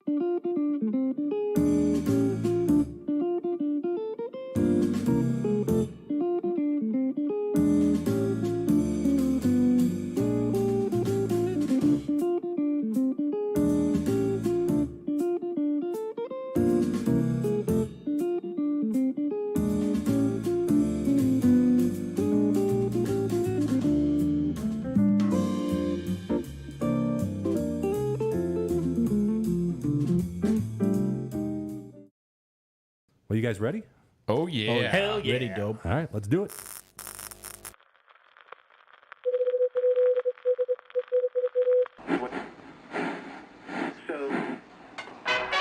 Well, you guys ready? Oh, yeah. Hell yeah. Ready, dope. All right, let's do it.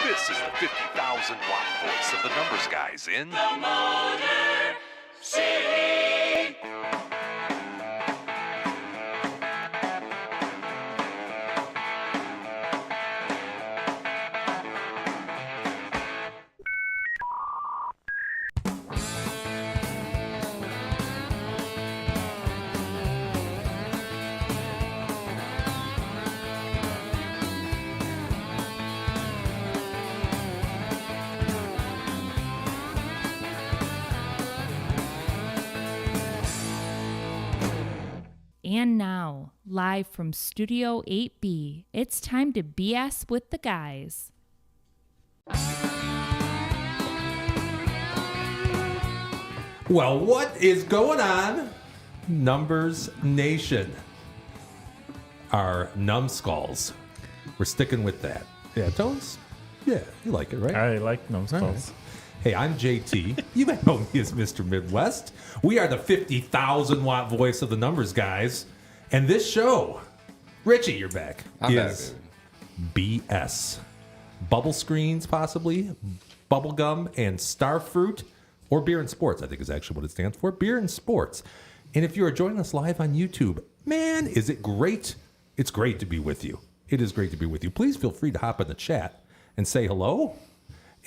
This is the 50,000 watt voice of the numbers guys in the Motor City. And now, live from Studio 8B, it's time to BS with the guys. Well, what is going on, Numbers Nation? Our numbskulls. We're sticking with that. Yeah, Tones? Yeah, you like it, right? I like numbskulls. Hey, I'm JT. You may know me as Mr. Midwest. We are the 50,000 watt voice of the numbers guys. And this show, Richie, you're back, is BS. Bubble screens, possibly, bubble gum, and star fruit, or beer and sports, I think is actually what it stands for. Beer and sports. And if you are joining us live on YouTube, man, is it great? It's great to be with you. It is great to be with you. Please feel free to hop in the chat and say hello.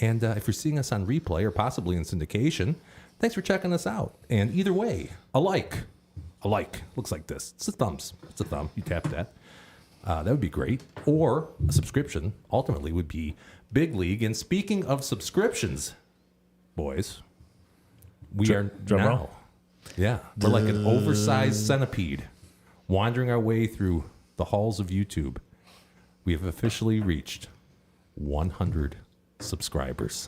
And if you're seeing us on replay or possibly in syndication, thanks for checking us out. And either way, a like, looks like this. It's a thumbs. It's a thumb. You tap that. That would be great. Or a subscription, ultimately, would be big league. And speaking of subscriptions, boys, we are drum now. roll. Yeah, we're like an oversized centipede wandering our way through the halls of YouTube. We have officially reached 100 subscribers.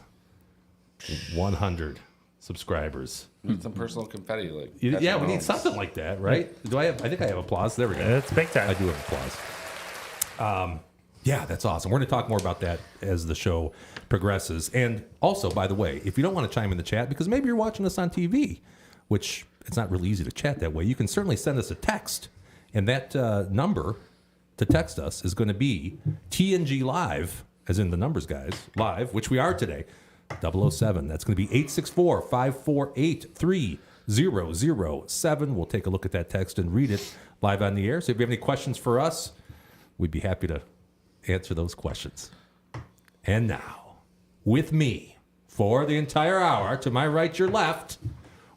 100 subscribers. Need some personal confetti, like Yeah, we need something like that, right? I think I have applause. There we go. It's big time. I do have applause. Yeah, that's awesome. We're going to talk more about that as the show progresses. And also, by the way, if you don't want to chime in the chat, because maybe you're watching us on TV, which it's not really easy to chat that way, you can certainly send us a text. And that number to text us is going to be TNG Live, as in the numbers guys, live, which we are today, 007. That's going to be 864-548-3007. We'll take a look at that text and read it live on the air. So if you have any questions for us, we'd be happy to answer those questions. And now, with me for the entire hour, to my right, your left,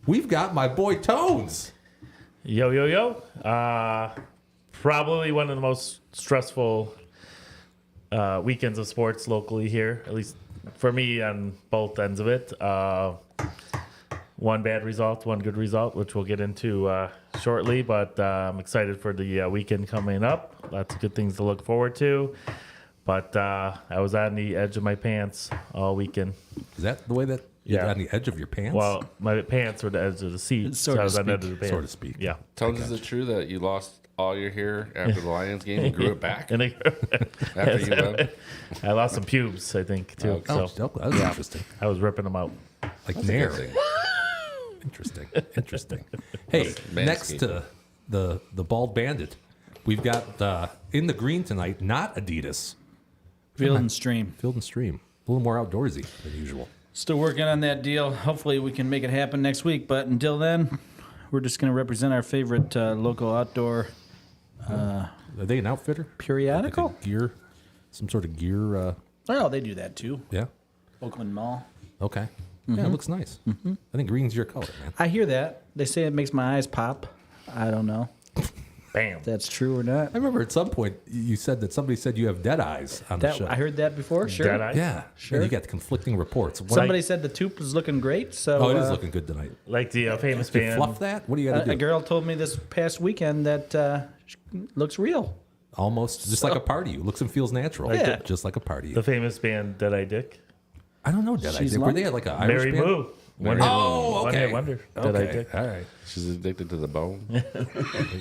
we've got my boy Tones. Yo, yo, yo. Probably one of the most stressful weekends of sports locally here, at least for me on both ends of it. One bad result, one good result, which we'll get into shortly. But I'm excited for the weekend coming up. Lots of good things to look forward to. But I was on the edge of my pants all weekend. Is that the way that you're on the edge of your pants? Well, my pants were the edge of the seat, so I was on the edge of the pants. So to speak. Yeah. Tones, is it true that you lost all your hair after the Lions game and grew it back And after you won? I lost some pubes, I think, too. Oh, So that was interesting. I was ripping them out. Like That's a Nair. good thing. Interesting. Hey, Manscaped. next to the Bald Bandit, we've got in the green tonight, not Adidas, Field and Stream. Field and Stream. A little more outdoorsy than usual. Still working on that deal. Hopefully we can make it happen next week. But until then, we're just going to represent our favorite local outdoor Are they an outfitter? periodical. Like a gear, some sort of gear. Oh, they do that too. Yeah. Oakland Mall. Okay. Yeah, it looks nice. I think green's your color, man. I hear that. They say it makes my eyes pop. I don't know. Bam. if that's true or not. I remember at some point you said that somebody said you have dead eyes on the That show. I heard that before. Sure. Dead eye? Yeah, Sure. And you got conflicting reports. Somebody said the tube was looking great. So Oh, it is looking good tonight. Like the famous Did you band. fluff that? What do you got to a do? girl told me this past weekend that looks real. Almost just like a party. It looks and feels natural. Yeah. Just like a party. The famous band Dead Eye Dick. I don't know, Dead Eye She's Dick. Were long. they like an Irish Mary band? Moo. Mary Oh, One okay. hit wonder. Dead Eye Okay, Dick. all right. She's addicted to the bone. There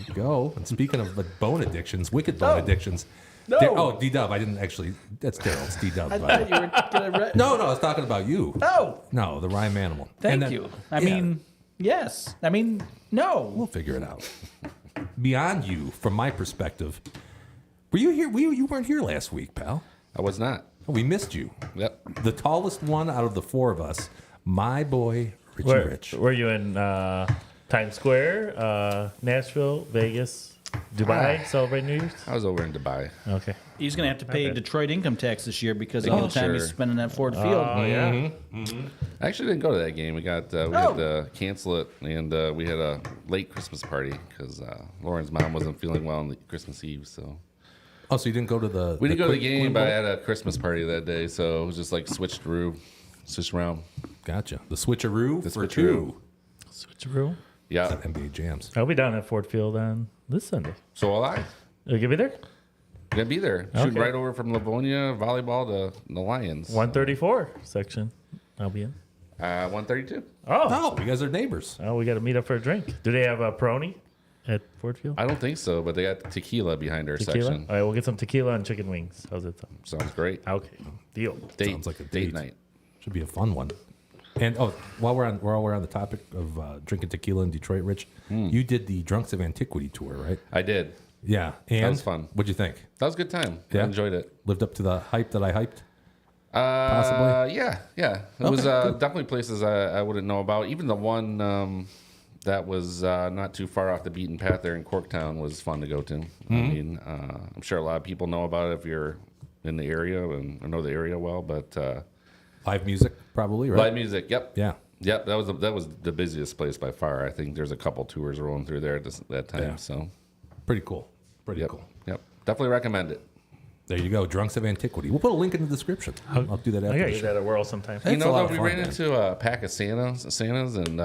you go. And speaking of bone addictions, wicked bone addictions. No. D-Dub. I didn't actually. That's Daryl. It's D-Dub. I thought you were gonna. No, I was talking about you. Oh, No, the rhyme animal. thank And then- you. I yeah, mean, yes. I mean, no. we'll figure it out. Beyond you, from my perspective, were you here? You weren't here last week, pal. I was not. We missed you. Yep. The tallest one out of the four of us, my boy Richie Rich. Were you in Times Square, Nashville, Vegas, Dubai, celebrating New Year's? I was over in Dubai. Okay. He's gonna have to pay Okay. Detroit income tax this year because of all the time sure. he's spending at Ford Field. Oh, yeah. I actually didn't go to that game. We had to cancel it, and we had a late Christmas party because Lauren's mom wasn't feeling well on the Christmas Eve. So Oh, so you didn't go to the? we didn't go to the quick- game, but I had a Christmas party that day, so it was just like switched around. Gotcha. The switcheroo The for switcheroo. two. Switcheroo. Yeah. NBA jams. I'll be down at Ford Field on this Sunday. So will I. You'll be there? Gonna be there. Shoot Okay. right over from Livonia volleyball to the Lions. 134 section. I'll be in. 132. Oh. Oh, you guys are neighbors. Oh, we got to meet up for a drink. Do they have a Peroni at Ford Field? I don't think so, but they got tequila behind our Tequila? section. All right, we'll get some tequila and chicken wings. How's it sound? Sounds great. Okay. Deal. Date, Sounds like a date date. night. Should be a fun one. And while we're on the topic of drinking tequila in Detroit, Rich, you did the Drunks of Antiquity tour, right? I did. Yeah, and was fun. What'd you think? That was a good time. Yeah? I enjoyed it. Lived up to the hype that I hyped. Possibly? Yeah. It was definitely places I wouldn't know about. Even the one that was not too far off the beaten path there in Corktown was fun to go to. I mean, I'm sure a lot of people know about it if you're in the area and know the area well. But Live music, probably, right? live music, yep. Yeah. Yep, that was the busiest place by far. I think there's a couple tours rolling through there at that time. Yeah. So, Pretty cool. Pretty yep, cool. yep, definitely recommend it. There you go, Drunks of Antiquity. We'll put a link in the description. I'll do that I after got the you show. that at Whirl sometime. Hey, You It's a know, lot though, of we fun, ran man. into a pack of Santas, and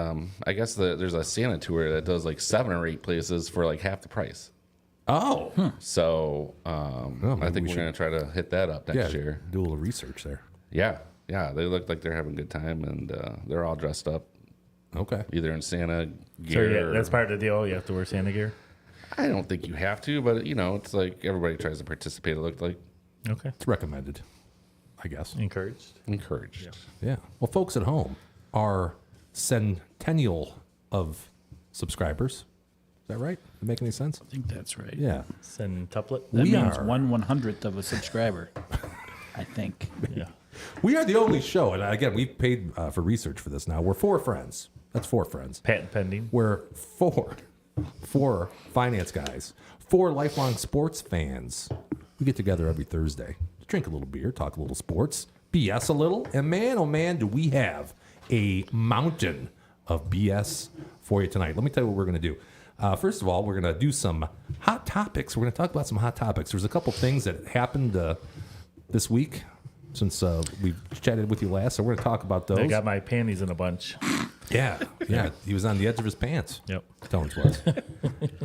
I guess there's a Santa tour that does like 7 or 8 places for like half the price. Oh, So maybe I think we we're going to try to hit that up next yeah. year. Do a little research there. Yeah. They look like they're having a good time, and they're all dressed up, Okay. either in Santa So gear. yeah, or- that's part of the deal. You have to wear Santa gear. I don't think you have to, but it's like everybody tries to participate. It looked like Okay. It's recommended, I guess. Encouraged. encouraged. Yeah. Well, folks at home, our centennial of subscribers. Is that right? Does that make any sense? I think that's right. Yeah. Centuplet. That We means are. 1/100th of a subscriber. I think. Yeah. We are the only show, and again, we've paid for research for this now. We're 4 friends. That's 4 friends. Patent pending. We're four finance guys, 4 lifelong sports fans. We get together every Thursday to drink a little beer, talk a little sports, BS a little, and man, oh man, do we have a mountain of BS for you tonight. Let me tell you what we're going to do. First of all, we're going to do some hot topics. We're going to talk about some hot topics. There's a couple things that happened this week since we've chatted with you last, so we're going to talk about those. I got my panties in a bunch. Yeah, he was on the edge of his pants. Yep. Tones was.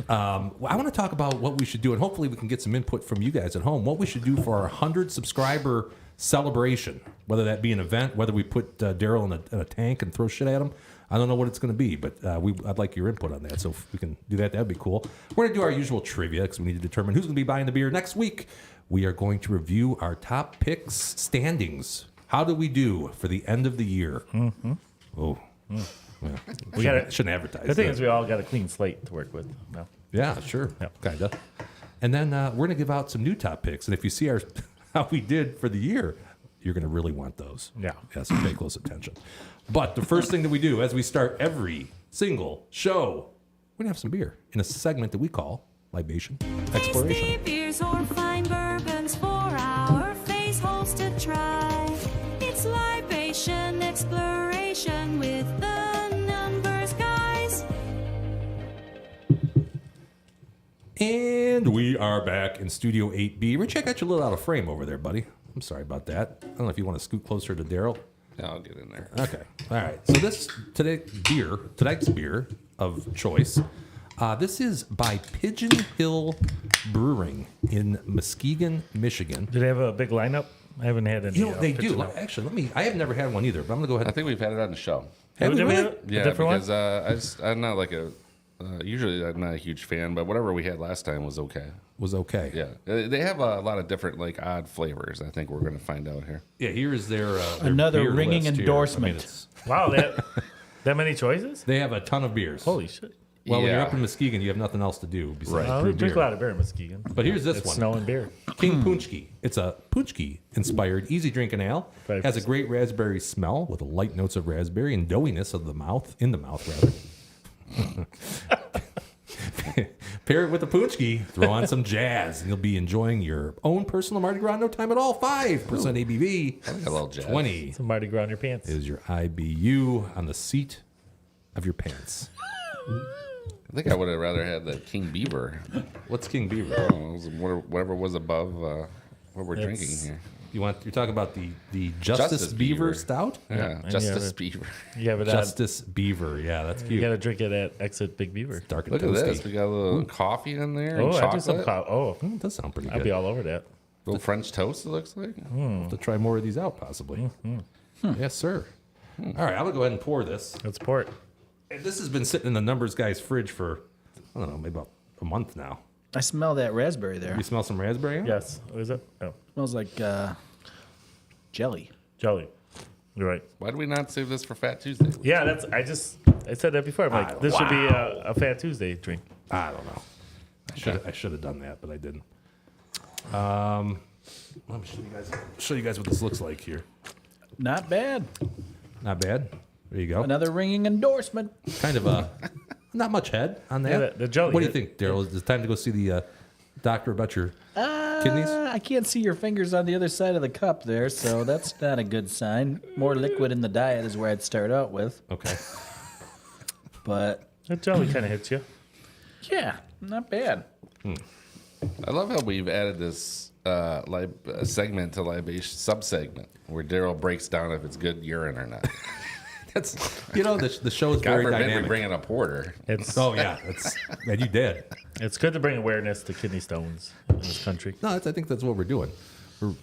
I want to talk about what we should do, and hopefully we can get some input from you guys at home. What we should do for our 100 subscriber celebration, whether that be an event, whether we put Daryl in a tank and throw shit at him. I don't know what it's going to be, but I'd like your input on that. So if we can do that, that'd be cool. We're going to do our usual trivia because we need to determine who's going to be buying the beer next week. We are going to review our top picks standings. How do we do for the end of the year? Mm-hmm. Oh. Yeah. We got shouldn't advertise. The thing that. is, we all got a clean slate to work with now. Yeah, sure. Yep. Kind of. And then we're going to give out some new top picks. And if you see how we did for the year, you're going to really want those. Yeah. So pay close attention. But the first thing that we do as we start every single show, we're going to have some beer in a segment that we call Libation Exploration. Tasty beers or fine bourbons for our face holes to try. It's libation exploration with the numbers guys. And we are back in Studio 8B. Rich, I got you a little out of frame over there, buddy. I'm sorry about that. I don't know if you want to scoot closer to Daryl. Yeah, I'll get in there. Okay. All right. So tonight's beer of choice. This is by Pigeon Hill Brewing in Muskegon, Michigan. Do they have a big lineup? I haven't had any. You know, they picture do. of- Actually, I have never had one either, but I'm going to go ahead. I think we've had it on the show. Have Have we we really? had a Yeah, different one? because I'm not like a. Usually, I'm not a huge fan, but whatever we had last time was okay. Was okay. Yeah, they have a lot of different like odd flavors. I think we're going to find out here. Yeah, here is their Another beer ringing list here. endorsement. I mean, it's- Wow, that many choices? they have a ton of beers. Holy shit! Well, when you're Yeah. up in Muskegon, you have nothing else to do besides Right. Well, brew we drink beer. a lot of beer in Muskegon. But here's this It's one. snow and beer. King Punchki. It's a Punchki inspired easy drinking ale. 5%. Has a great raspberry smell with light notes of raspberry and doughiness of the mouth, in the mouth rather. Pair it with a Punchki, throw on some jazz, and you'll be enjoying your own personal Mardi Gras in no time at all. 5% ABV. I like a little jazz. 20 Some Mardi Gras on your pants. is your IBU on the seat of your pants. I think I would have rather had the King Beaver. What's King Beaver? I don't know, it was whatever was above what we're drinking here. You're talking about the Justice, Justice Beaver, Beaver. Stout? Yeah, and Justice you have it. Beaver. You have it at. Justice Beaver. Yeah, that's You cute. got to drink it at Exit Big Beaver. Dark and Look at toasty. this. We got a little coffee in there. Oh, and I chocolate. do some coffee. Oh, It does sound pretty I'd good. be all over that. Little French toast. It looks like. I'll have to try more of these out, possibly. Yes, sir. All right, I'm going to go ahead and pour this. Let's pour it. And this has been sitting in the Numbers Guy's fridge for, I don't know, maybe about a month now. I smell that raspberry there. You smell some raspberry? in it? Yes. What is it? Oh, Smells like jelly. jelly. You're right. Why do we not save this for Fat Tuesday? Yeah, I said that before. I'm like, this should be a Fat Tuesday drink. I don't know. I should have done that, but I didn't. Let me show you guys what this looks like here. Not bad. Not bad. There you go. Another ringing endorsement. Kind of a not much head on that. Yeah, the jelly. What do you think, Daryl? Is it time to go see the doctor about your kidneys? I can't see your fingers on the other side of the cup there, so that's not a good sign. More liquid in the diet is where I'd start out with. Okay. But That jelly kind of hits you. yeah, not bad. I love how we've added this segment to libation sub-segment where Daryl breaks down if it's good urine or not. That's the show is God very forbid we dynamic. bring in a porter. It's Oh yeah, man, you did. it's good to bring awareness to kidney stones in this country. No, I think that's what we're doing. We're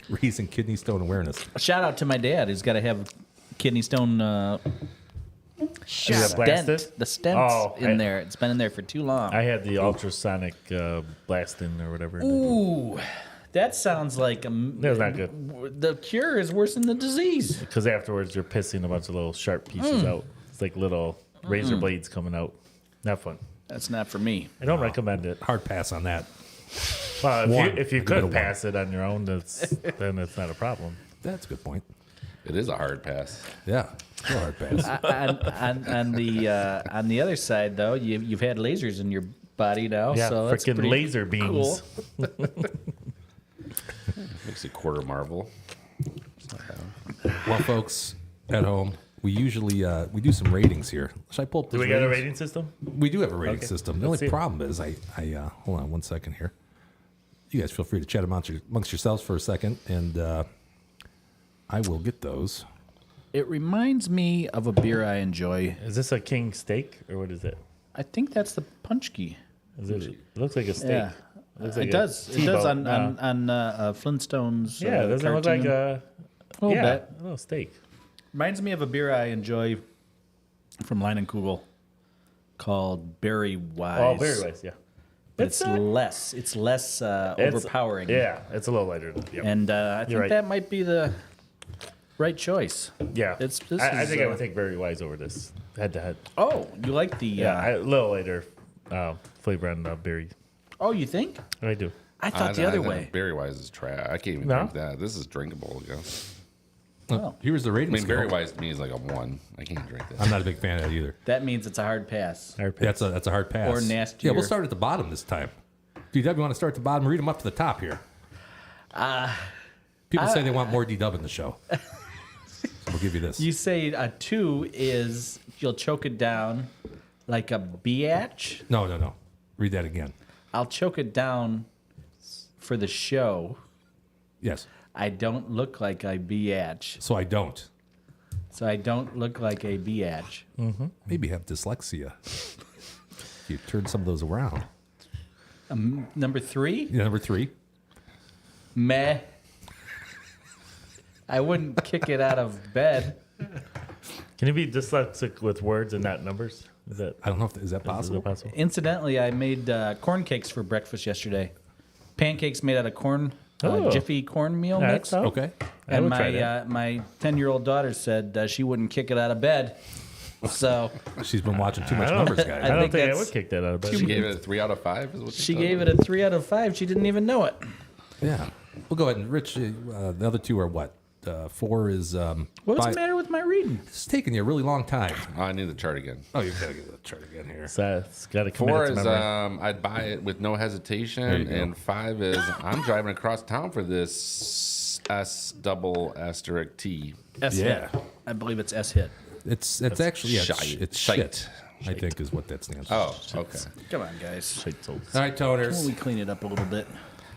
raising kidney stone awareness. Shout out to my dad who's got to have kidney stone got blasted? stent. The stent's Oh, in there. It's been in there for too long. I had the ultrasonic blasting or whatever. Ooh, that sounds like That's not good. The cure is worse than the disease. Because afterwards you're pissing a bunch of little sharp pieces out. It's like little razor blades coming out. Not fun. That's not for me. I don't recommend it. Hard pass on that. Well, One. if you Give it a could one. pass it on your own, then it's not a problem. That's a good point. It is a hard pass. Yeah, still a hard pass. on the other side, though, you've had lasers in your body now, Yeah, so that's freaking pretty laser beams. cool. Makes you quarter marvel. Well, folks at home, we usually we do some ratings here. Should I pull up Do this we got a ratings? rating system? We do have a rating Okay, system. The let's only see it. problem is I hold on one second here. You guys feel free to chat amongst yourselves for a second, and I will get those. It reminds me of a beer I enjoy. Is this a king steak or what is it? I think that's the Punchki. Is it looks like a steak. Yeah, Looks like it a does. It T-bone. does on No. Flintstones. Yeah, it doesn't look like cartoon. a little yeah, bit. a little steak. Reminds me of a beer I enjoy from Leinenkugel called Berry Wise. Oh, very nice. Yeah, But it's less. It's less it's- overpowering. Yeah, it's a little lighter. Yep. And I think right. that might be the right choice. yeah, this I is, think I would take very wise over this head to head. Oh, you like the? Yeah, a little lighter flavor on berry. Oh, you think? I do. I thought the other way. Berry Wise is trash. I can't even No? drink that. This is drinkable. I guess. Oh, Here's the I rating mean, scale. Berry Wise to me is like a 1. I can't drink that. I'm not a big fan of that either. that means it's a hard pass. That's a hard pass. Or nastier. Yeah, we'll start at the bottom this time. DW, you want to start at the bottom? Read them up to the top here. People say they want more DW in the show. So we'll give you this. You say a 2 is you'll choke it down like a biatch. No. Read that again. I'll choke it down for the show. Yes. I don't look like a biatch. So I don't. So I don't look like a biatch. Maybe have dyslexia. You turn some of those around. Number 3, Yeah, number 3. meh. I wouldn't kick it out of bed. Can you be dyslexic with words and not numbers? Is that I don't know if is that is possible. that possible? Incidentally, I made corn cakes for breakfast yesterday. Pancakes made out of corn, Oh. Jiffy cornmeal That's mix. all. Okay. I And would try that. my 10-year-old daughter said she wouldn't kick it out of bed. So She's been watching too much I don't- numbers, I guys. don't think think I that's would kick that out of bed. She gave it a 3 out of 5. Is what she gave it a 3 out of 5. She didn't even know it. Yeah. We'll go ahead and Rich. The other 2 are what? 4 is. What's five- the matter with my reading? It's taking you a really long time. Oh, I need the chart again. Oh, you gotta get the chart again here. So it's got to commit 4 it to is memory. I'd buy it with no There hesitation, you go. and 5 is I'm driving across town for this S double asterisk T. S Yeah. hit. I believe it's S hit. It's actually shite. it's Shite. shit. I think is what that stands for. Oh, okay. Come on, guys. Shite souls. All right, Why toners. don't we clean it up a little bit?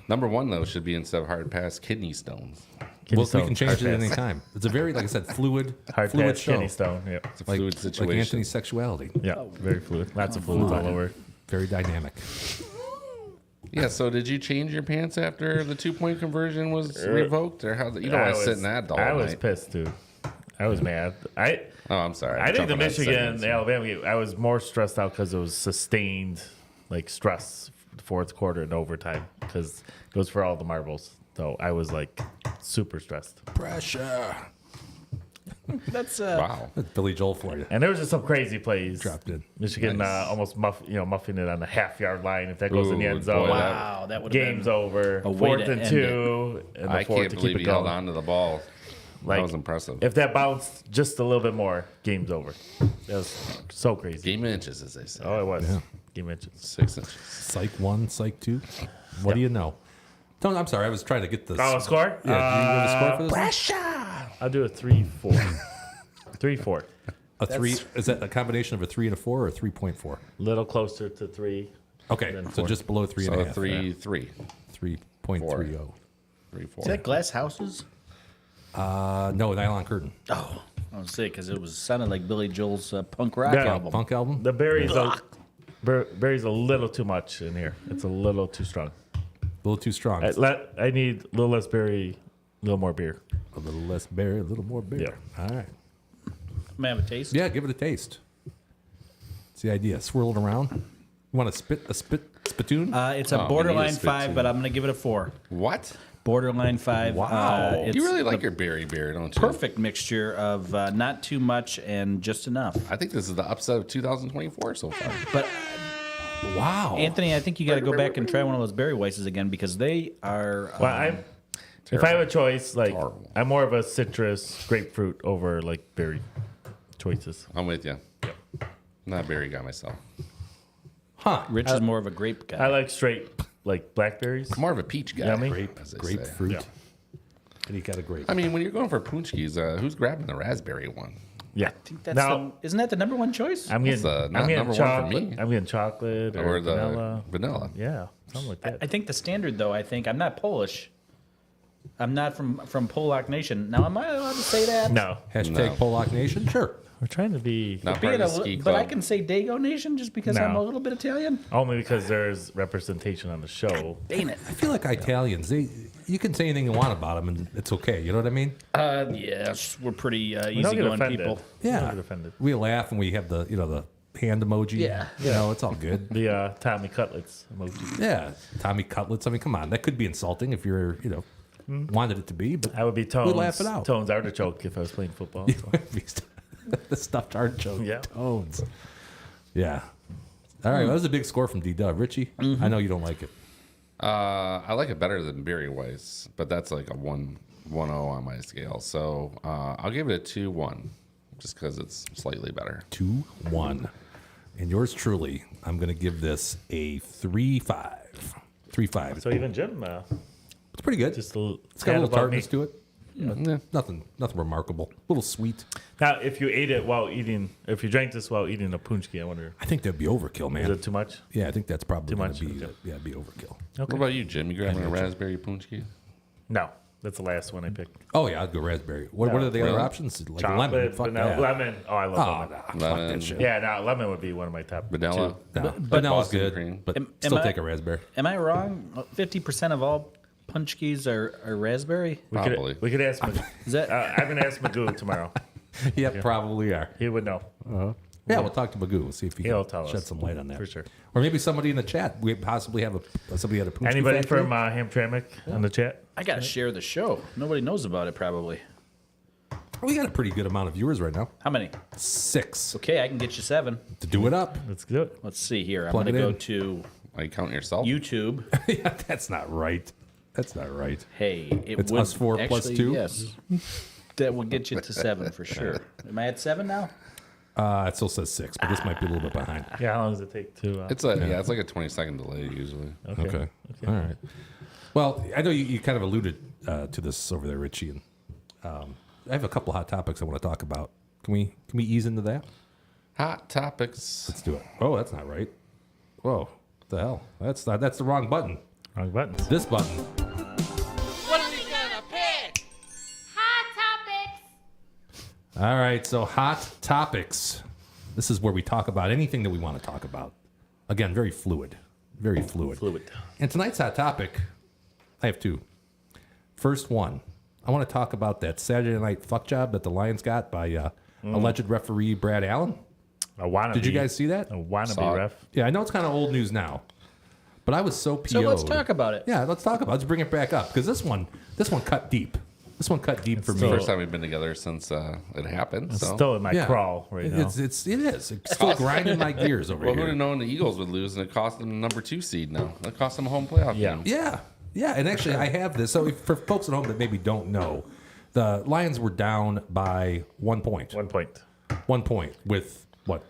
Number 1 though should be instead of hard pass, kidney stones. Kidney We stone, can change hard it at pass. any time. It's a very, like I said, fluid Hard fluid pass, show. kidney stone. Yeah, It's a Like, fluid like situation. Anthony's sexuality. yeah, very fluid. Lots of fluids all over. Very dynamic. Yeah. So did you change your pants after the 2-point conversion was revoked, or how? You don't want to sit in that all I was night. pissed, dude. I was mad. Oh, I'm sorry. I think the Jumping on Michigan, segments. the Alabama game, I was more stressed out because it was sustained, like stress, fourth quarter and overtime, because it was for all the marbles. So I was like super stressed. Pressure. That's Wow. That's Billy Joel for you. And there was just some crazy plays. Dropped in. Michigan Nice. almost muffing it on the half-yard line. If that goes in the Ooh, end zone, boy, wow. That would have game's been over. a way Fourth to and end 2, and the I fourth can't to believe keep he it held going. on to the ball. Like, That was impressive. If that bounced just a little bit more, game's over. That was so crazy. Game inches, as they say. Oh, it was. Yeah. Game inches. 6 inches. Psych 1, Psych 2. What do you know? Don't, I'm sorry. I was trying to get this. Oh, score? Yeah, do you have a score for this? Pressure. I'll do a 3-4. 3-4. A 3. Is that a combination of a 3 and a 4 or a 3.4? Little closer to 3. Okay, Then so 4. just below 3 and So a half. 3-3. 3.30. 3-4. Is that glass houses? No, Nylon Curtain. Oh, I was say because it was sounded like Billy Joel's punk rock Yeah. album. Punk album? The berry's berry's a little too much in here. It's a little too strong. A little too strong. I need a little less berry, a little more beer. A little less berry, a little more beer. All right. May I have a taste? Yeah, give it a taste. It's the idea. Swirl it around. You want to spittoon? It's a Oh, we need a borderline spit 5, too. but I'm going to give it a 4. What? Borderline 5. Wow. It's You really like the your berry beer, don't you? perfect mixture of not too much and just enough. I think this is the upset of 2024 so far. But Wow. Anthony, I think you got to go back and try one of those berry Weisses again because they are. Well, if I have a choice, like Terrible. I'm more of a citrus, grapefruit over like berry choices. I'm with you. Not a berry guy myself. Huh. Rich is more of a grape guy. I like straight like blackberries. I'm more of a peach guy. Yummy. as they say. Grapefruit. Yeah. And you got a grape. I mean, when you're going for punchkis, who's grabbing the raspberry one? Yeah. That's now isn't that the number one choice? I'm That's, getting not I'm getting number one for chocolate. me. I'm getting chocolate or, Or the vanilla. vanilla. Yeah, something like that. I think the standard, though, I'm not Polish. I'm not from Polak Nation. Now, am I allowed to say that? No, Hashtag No. Polak Nation? Sure. we're trying to be Not Being part of a the ski li- club. but I can say Dago Nation just because No. I'm a little bit Italian. only because there's representation on the show. Dang it. I feel like Italians, you can say anything you want about them and it's okay. You know what I mean? Yes, we're pretty We don't get easygoing offended. people. We don't Yeah. get offended. We laugh and we have the hand emoji. Yeah. You know, it's all good. The Tommy Cutlets emoji. Yeah. Tommy Cutlets. I mean, come on. That could be insulting if you're, wanted it to be, but I would be Tones. laugh it out. Tones artichoke if I was playing football. So. the stuffed artichoke Yeah. tones. Yeah. All right. Well, that was a big score from D-Dub. Richie, I know you don't like it. I like it better than Berry Weiss, but that's like a 1-0 on my scale. So I'll give it a 2-1, just because it's slightly better. 2-1. And yours truly, I'm going to give this a 3-5. 3-5. So even Jim, It's pretty good. just a It's got a little tad above me. tartness to it. Nothing remarkable. A little sweet. Now, if you ate it while eating, if you drank this while eating a punchki, I wonder, I think that'd be overkill, is man. it too much? Yeah, I think that's probably Too going much? to be Okay. be overkill. What about you, Jim? You grabbing a raspberry punchki? No, that's the last one I picked. Oh yeah, I'd go raspberry. What are the other Really? options? Like Chocolate, lemon. Fuck vanilla, that. lemon. Oh, I love Oh, lemon. nah, fuck Lemon. that shit. Yeah, no, lemon would be one of my top Vanilla. two. No, vanilla's Boston good, cream. but Am still I- take a raspberry. Am I wrong? 50% of all punchkis are raspberry? Probably. We could ask Magoo. Is that I'm going to ask Magoo tomorrow. Yeah, probably are. He would know. Yeah, we'll talk to Magoo. We'll see if he He'll can tell shed us. some light on that For sure. Or maybe somebody in the chat. We possibly have somebody at a Punchki Anybody factory. from Hamtramck on the chat? I got to share the show. Nobody knows about it probably. We got a pretty good amount of viewers right now. How many? 6 Okay, I can get you 7. to do it up. Let's do it. Let's see here. I'm Plug going to it go in. to Are you counting yourself? YouTube. Yeah, that's not right. That's not right. Hey, it It's would us 4 plus actually, 2? Yes. That will get you to 7 for sure. Am I at 7 now? It still says 6, but this might be a little bit behind. Yeah, how long does it take to? It's it's like a 20-second delay usually. Okay. All right. Well, I know you kind of alluded to this over there, Richie, and I have a couple hot topics I want to talk about. Can we ease into that? Hot topics. Let's do it. Oh, that's not right. Whoa, what the hell? That's the wrong button. Wrong buttons. This button. Hot topics. All right, so hot topics. This is where we talk about anything that we want to talk about. Again, very fluid. Very fluid. And tonight's hot topic, I have 2. First one, I want to talk about that Saturday night fuck job that the Lions got by alleged referee Brad Allen. A wannabe. Did you guys see that? A wannabe Saw it. ref. Yeah, I know it's kind of old news now, but I was so PO'd. So let's talk about it. Yeah, let's talk about it. Let's bring it back up because this one cut deep. This one cut deep for me. First time we've been together since it happened. It's So. still in my Yeah. crawl right now. It is. It's still grinding my gears over Well, who'd here. have known the Eagles would lose and it cost them the number 2 seed now? That cost them a home playoff Yeah. game. Yeah. And actually, I have this. So for folks at home that maybe don't know, the Lions were down by 1 point. 1 point. 1 point with what?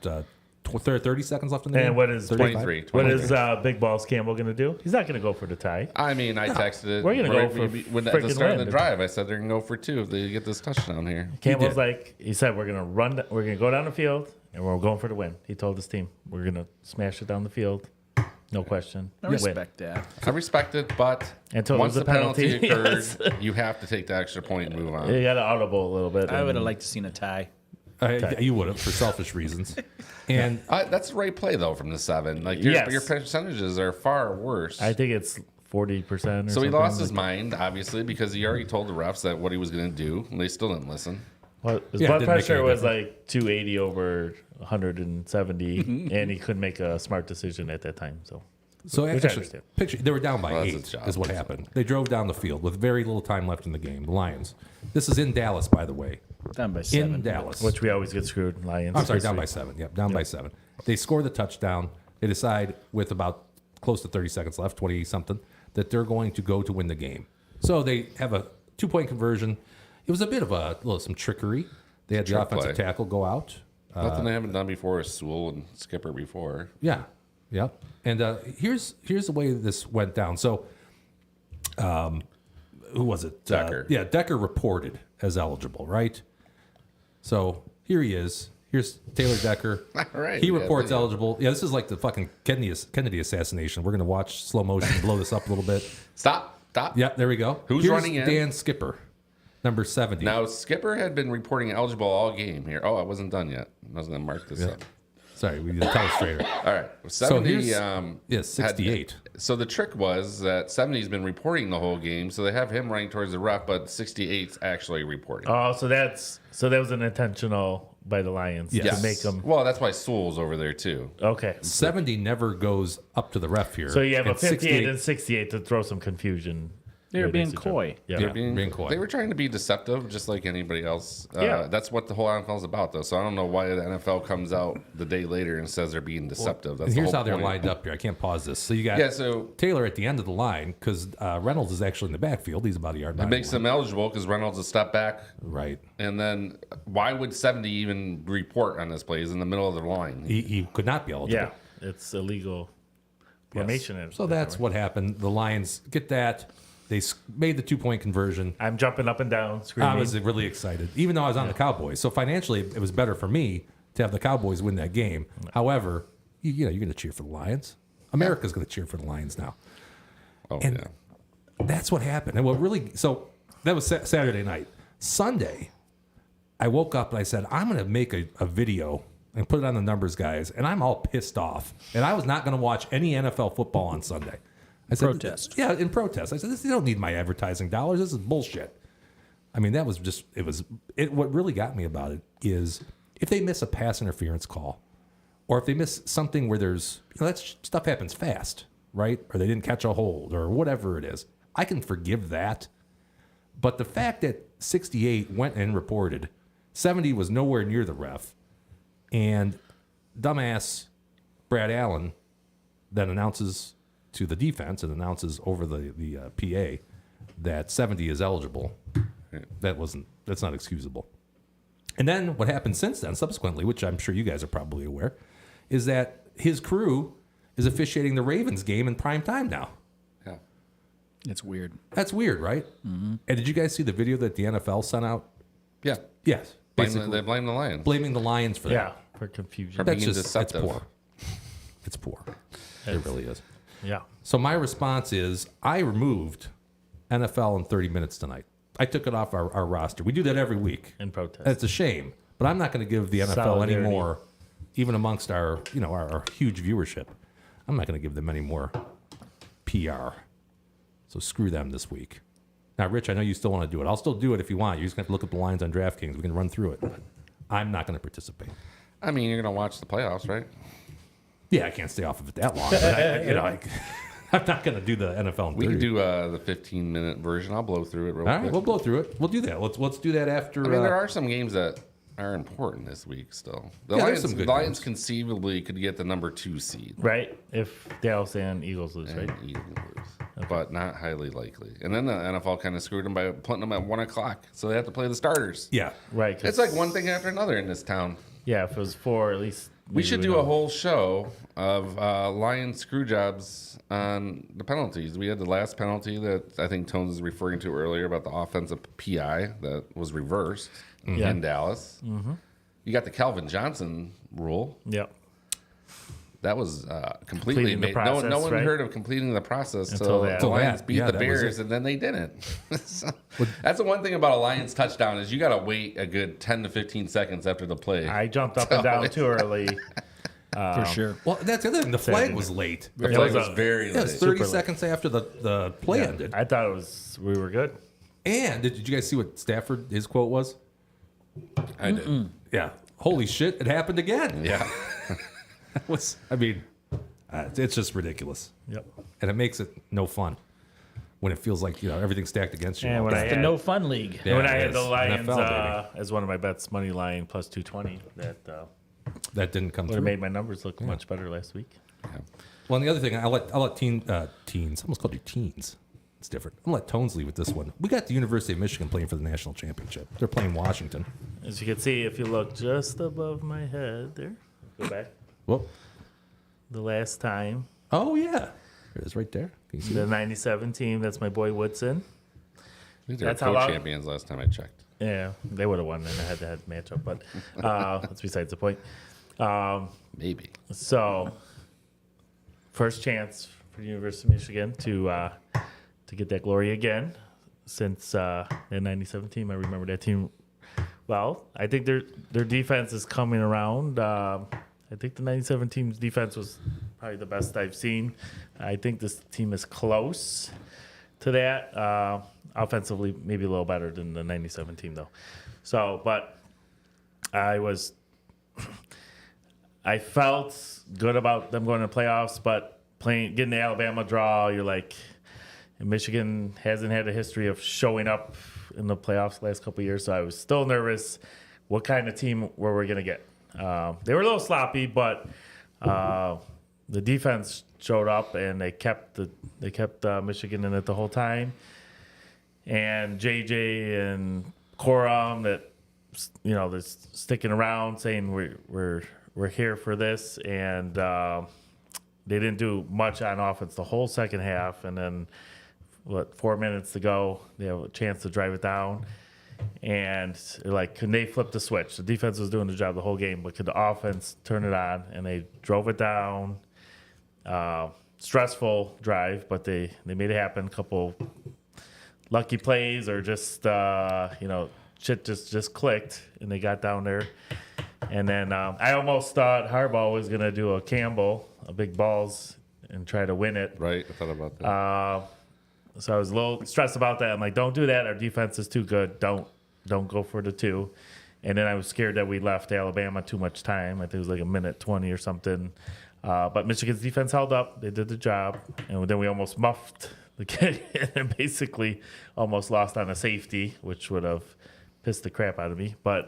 30 seconds left in the game. And what is 23. What is Big Balls Campbell going to do? He's not going to go for the tie. I mean, I texted it. We're gonna go right for when at the freaking start of win. the drive. I said they're gonna go for 2 if they get this touchdown here. Campbell's did. he said, we're going to run, we're going to go down the field, and we're going for the win. He told his team, we're going to smash it down the field. No question. I Win. respect that. I respect it, but Until once there's the a penalty penalty, occurred, yes. you have to take the extra point and move on. You got to audible a little bit. I would and- have liked to seen a tie. You would have for selfish reasons. And That's the right play though from the 7. Like your Yes. percentages are far worse. I think it's 40% or so he something. lost his mind, obviously, because he already told the refs that what he was going to do, and they still didn't listen. Well, his Yeah, it blood didn't make pressure any was like 280 over 170, and he couldn't make a smart decision at that time. So So Which I actually, understand. picture they were down by Well, that's 8 his job, is what so. happened. They drove down the field with very little time left in the game. The Lions. This is in Dallas, by the way. Down by 7. In Dallas. which we always get screwed. Lions. I'm sorry, this down by week. 7. Yep, down by 7. They score the touchdown. They decide with about close to 30 seconds left, 20 something, that they're going to go to win the game. So they have a 2-point conversion. It was a bit of some trickery. They had the Trick offensive play. tackle go out. Nothing they haven't done before is Sewell and Skipper before. Yeah. Yep. And here's the way this went down. So, who was it? Decker. Decker reported as eligible, right? So here he is. Here's Taylor Decker. Right, He yeah, reports yeah. eligible. Yeah, this is like the fucking Kennedy assassination. We're gonna watch slow motion blow this up a little bit. Stop. Yep, there we go. Who's Here's running in? Dan Skipper, number 70. Now, Skipper had been reporting eligible all game here. Oh, I wasn't done yet. I was going to mark this up. Sorry, we didn't tell us straighter. All right. 70, here's- yeah, 68. So the trick was that 70's been reporting the whole game, so they have him running towards the ref, but 68's actually reporting. Oh, so that was an intentional by the Lions Yes. to make them. Well, that's why Sewell's over there, too. Okay. 70 never goes up to the ref here. So you have a And 58 and 68 to throw some confusion. They were right being next to each other. coy. Yeah. They're being coy. They were trying to be deceptive, just like anybody else. Yeah. That's what the whole NFL is about, though. So I don't know why the NFL comes out the day later and says they're being deceptive. That's And the here's whole how they're point. lined up here. I can't pause this. So you got Yeah, so Taylor at the end of the line because Reynolds is actually in the backfield. He's about a yard it behind. makes the line. them eligible because Reynolds a step back. Right. And then why would 70 even report on this play? He's in the middle of the line. He could not be eligible. Yeah, it's illegal Yes. formation. So that's what happened. The Lions get that. made the 2-point conversion. I'm jumping up and down, screaming. I was really excited, even though I was on the Cowboys. So financially, it was better for me to have the Cowboys win that game. However, you're going to cheer for the Lions. America's going to cheer for the Lions now. Oh, And yeah. that's what happened. And what really, so that was Saturday night. Sunday, I woke up and I said, I'm going to make a video and put it on the Numbers Guys. And I'm all pissed off. And I was not going to watch any NFL football on Sunday. I said, Protest. Yeah, in protest. I said, you don't need my advertising dollars. This is bullshit. I mean, that was just, what really got me about it is if they miss a pass interference call, or if they miss something where there's, that stuff happens fast, right? Or they didn't catch a hold or whatever it is, I can forgive that. But the fact that 68 went and reported, 70 was nowhere near the ref, and dumbass Brad Allen then announces to the defense and announces over the PA that 70 is eligible. That's not excusable. And then what happened since then, subsequently, which I'm sure you guys are probably aware, is that his crew is officiating the Ravens game in prime time now. Yeah. It's weird. That's weird, right? Mm-hmm. And did you guys see the video that the NFL sent out? Yeah. Yes. They blame the Lions. Blaming the Lions for that. Yeah, for confusion. For That's being just, it's deceptive. poor. It's poor. It really is. Yeah. So my response is I removed NFL in 30 minutes tonight. I took it off our roster. We do that every week. In protest. It's a shame, but I'm not going to give the NFL Solidarity. any more, even amongst our huge viewership. I'm not going to give them any more PR. So screw them this week. Now, Rich, I know you still want to do it. I'll still do it if you want. You're just going to have to look up the lines on DraftKings. We can run through it. But I'm not going to participate. I mean, you're going to watch the playoffs, right? Yeah, I can't stay off of it that long. But I'm not going to do the NFL in 30. We can do the 15-minute version. I'll blow through it real All right, quick. we'll blow through it. We'll do that. Let's do that after. I mean, there are some games that are important this week still. The Yeah, there's Lions, some good Lions games. conceivably could get the number 2 seed. Right? If Dallas and Eagles lose, right? And even lose, but not highly likely. And then the NFL kind of screwed them by putting them at 1 o'clock, so they have to play the starters. Yeah. Right. 'cause- It's like one thing after another in this town. Yeah, if it was 4, at least. We maybe should we'd do know. a whole show of Lions screw jobs on the penalties. We had the last penalty that I think Tones was referring to earlier about the offensive PI that was reversed Yeah. in Dallas. Mm-hmm. You got the Calvin Johnson rule. Yep. That was completely Completing the made. process, No one right? heard of completing the process Until until that. the Lions beat Yeah, the that was Bears, it. and then they didn't. So, that's the one thing about a Lions touchdown is you got to wait a good 10 to 15 seconds after the play. I jumped up and down too early. For sure. Well, that's the other thing. The flag was late. the it play was was a- very Yeah, it was late. 30 Super late. seconds after the play ended. I thought we were good. And did you guys see what Stafford, his quote was? I did. Yeah. Holy shit, it happened again. Yeah. It's just ridiculous. Yep. And it makes it no fun when it feels like, everything's stacked against you. And all when day. I The had, no fun league. Yeah, when I it had the is. Lions NFL, as one of my bets, money line plus 220, that that didn't come would through. have made my numbers look much better last week. Well, and the other thing, I'll let teens. I almost called you teens. It's different. I'm gonna let Tones lead with this one. We got the University of Michigan playing for the national championship. They're playing Washington. As you can see, if you look just above my head there, go back. Whoop. The last time, Oh yeah, there it is right there. Can you see the that? 97 team, that's my boy Woodson. I think they were That's how long- co-champions last time I checked. Yeah, they would have won in a head-to-head matchup, but that's besides the point. Maybe. So, first chance for the University of Michigan to get that glory again since the 97 team. I remember that team well. I think their defense is coming around. I think the 97 team's defense was probably the best I've seen. I think this team is close to that. Offensively, maybe a little better than the 97 team, though. So, but I felt good about them going to the playoffs, but getting the Alabama draw, you're like, Michigan hasn't had a history of showing up in the playoffs the last couple of years, so I was still nervous. What kind of team were we going to get? They were a little sloppy, but the defense showed up and they kept Michigan in it the whole time. And JJ and Corum that they're sticking around saying we're here for this, and they didn't do much on offense the whole second half, and then 4 minutes to go. They have a chance to drive it down. And like, can they flip the switch? The defense was doing the job the whole game, but could the offense turn it on? And they drove it down. Stressful drive, but they made it happen. Couple lucky plays, or just shit just clicked, and they got down there. And then I almost thought Harbaugh was gonna do a Campbell, a big balls, and try to win it. Right, I thought about that. So I was a little stressed about that. I'm like, don't do that. Our defense is too good. Don't go for the 2. And then I was scared that we left Alabama too much time. I think it was like a minute 20 or something. But Michigan's defense held up. They did the job. And then we almost muffed the kid and basically almost lost on a safety, which would have pissed the crap out of me. But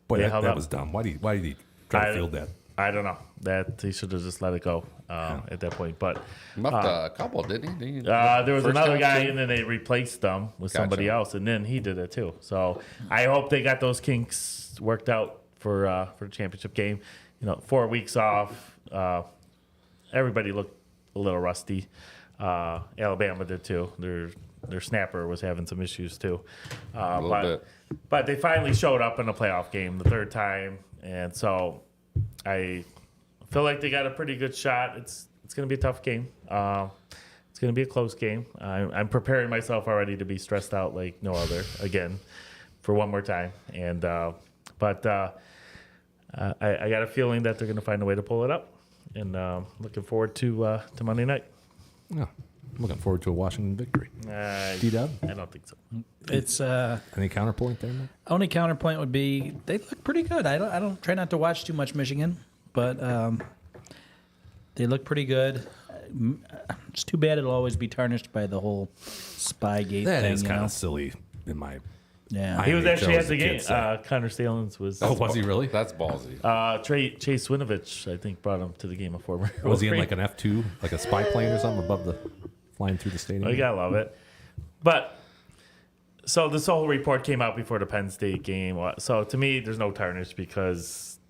Boy, they that held up. was dumb. Why did he try to field that? I don't know. That he should have just let it go at that point. But Muffed a couple, didn't he? there was First another time guy, too? and then they replaced them with Gotcha. somebody else, and then he did it too. So I hope they got those kinks worked out for the championship game. 4 weeks off. Everybody looked a little rusty. Alabama did too. Their snapper was having some issues too. A little bit. But they finally showed up in a playoff game the third time, and so I feel like they got a pretty good shot. It's going to be a tough game. It's going to be a close game. I'm preparing myself already to be stressed out like no other again for one more time. And but I got a feeling that they're going to find a way to pull it up, and looking forward to Monday night. Yeah. I'm looking forward to a Washington victory. D-Dub? I don't think so. It's Any counterpoint there, Mike? only counterpoint would be they look pretty good. I don't try not to watch too much Michigan, but they look pretty good. It's too bad it'll always be tarnished by the whole Spygate That thing. is you kind know? of silly in my... Yeah. He was I actually chose at the the game. kids, so. Connor Stalins was. Oh, was he really? That's ballsy. Chase Winovich, I think, brought him to the game a former. Was he in like an F2, like a spy plane or something above the... flying through the stadium? Oh, you gotta love it. But so this whole report came out before the Penn State game. So to me, there's no tarnish because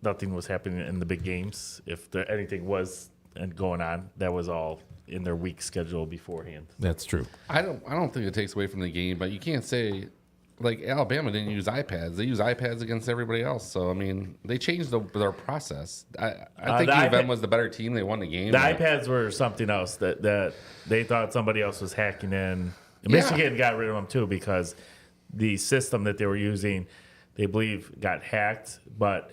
nothing was happening in the big games. If there anything was going on, that was all in their week schedule beforehand. That's true. I don't think it takes away from the game, but you can't say like Alabama didn't use iPads. They use iPads against everybody else. So I mean, they changed their process. I think the U of M iPad- was the better team. They won the game. The but- iPads were something else that they thought somebody else was hacking in. Yeah. Michigan got rid of them too because the system that they were using, they believe, got hacked. But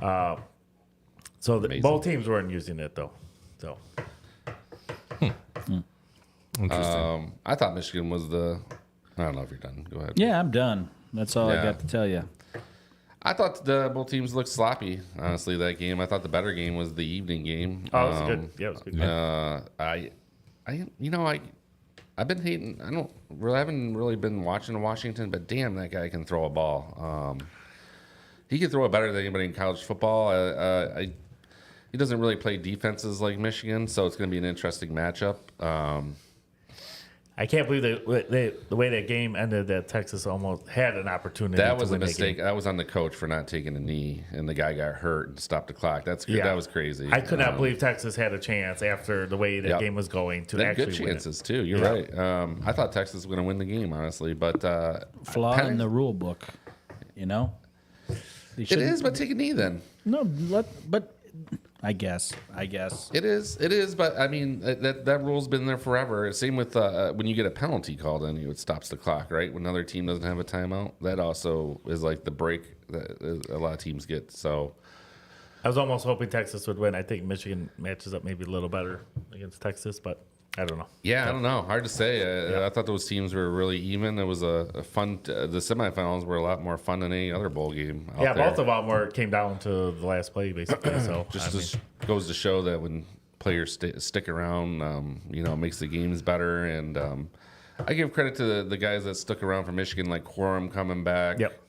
Amazing. both teams weren't using it though. So Interesting. I thought Michigan was the. I don't know if you're done. Go ahead. Yeah, I'm done. That's all I Yeah. got to tell you. I thought both teams looked sloppy. Honestly, that game. I thought the better game was the evening game. it was good. Yeah, it was good. I've been hating. I haven't really been watching Washington, but damn, that guy can throw a ball. He can throw it better than anybody in college football. He doesn't really play defenses like Michigan, so it's going to be an interesting matchup. I can't believe the way that game ended. That Texas almost had an opportunity. That to was a win that mistake. game. That was on the coach for not taking a knee, and the guy got hurt and stopped the clock. That was crazy. I could not believe Texas had a chance after the way that Yep. game was going to They had actually good win it. chances too. You're Yeah. right. I thought Texas was going to win the game, honestly, but Flaw Penn- in the rule book, you know? They it shouldn't- is. But take a knee then. No, but I guess. It is. But I mean, that rule's been there forever. Same with when you get a penalty called in, it stops the clock, right? When another team doesn't have a timeout, that also is like the break that a lot of teams get. So I was almost hoping Texas would win. I think Michigan matches up maybe a little better against Texas, but I don't know. yeah, I don't know. Hard to say. I thought those teams were really even. It was a fun. The semifinals were a lot more fun than any other bowl game. Out Yeah, there. both of them came down to the last play basically. So Just goes to show that when players stick around, it makes the games better. And I give credit to the guys that stuck around for Michigan, like Quorum coming back. Yep.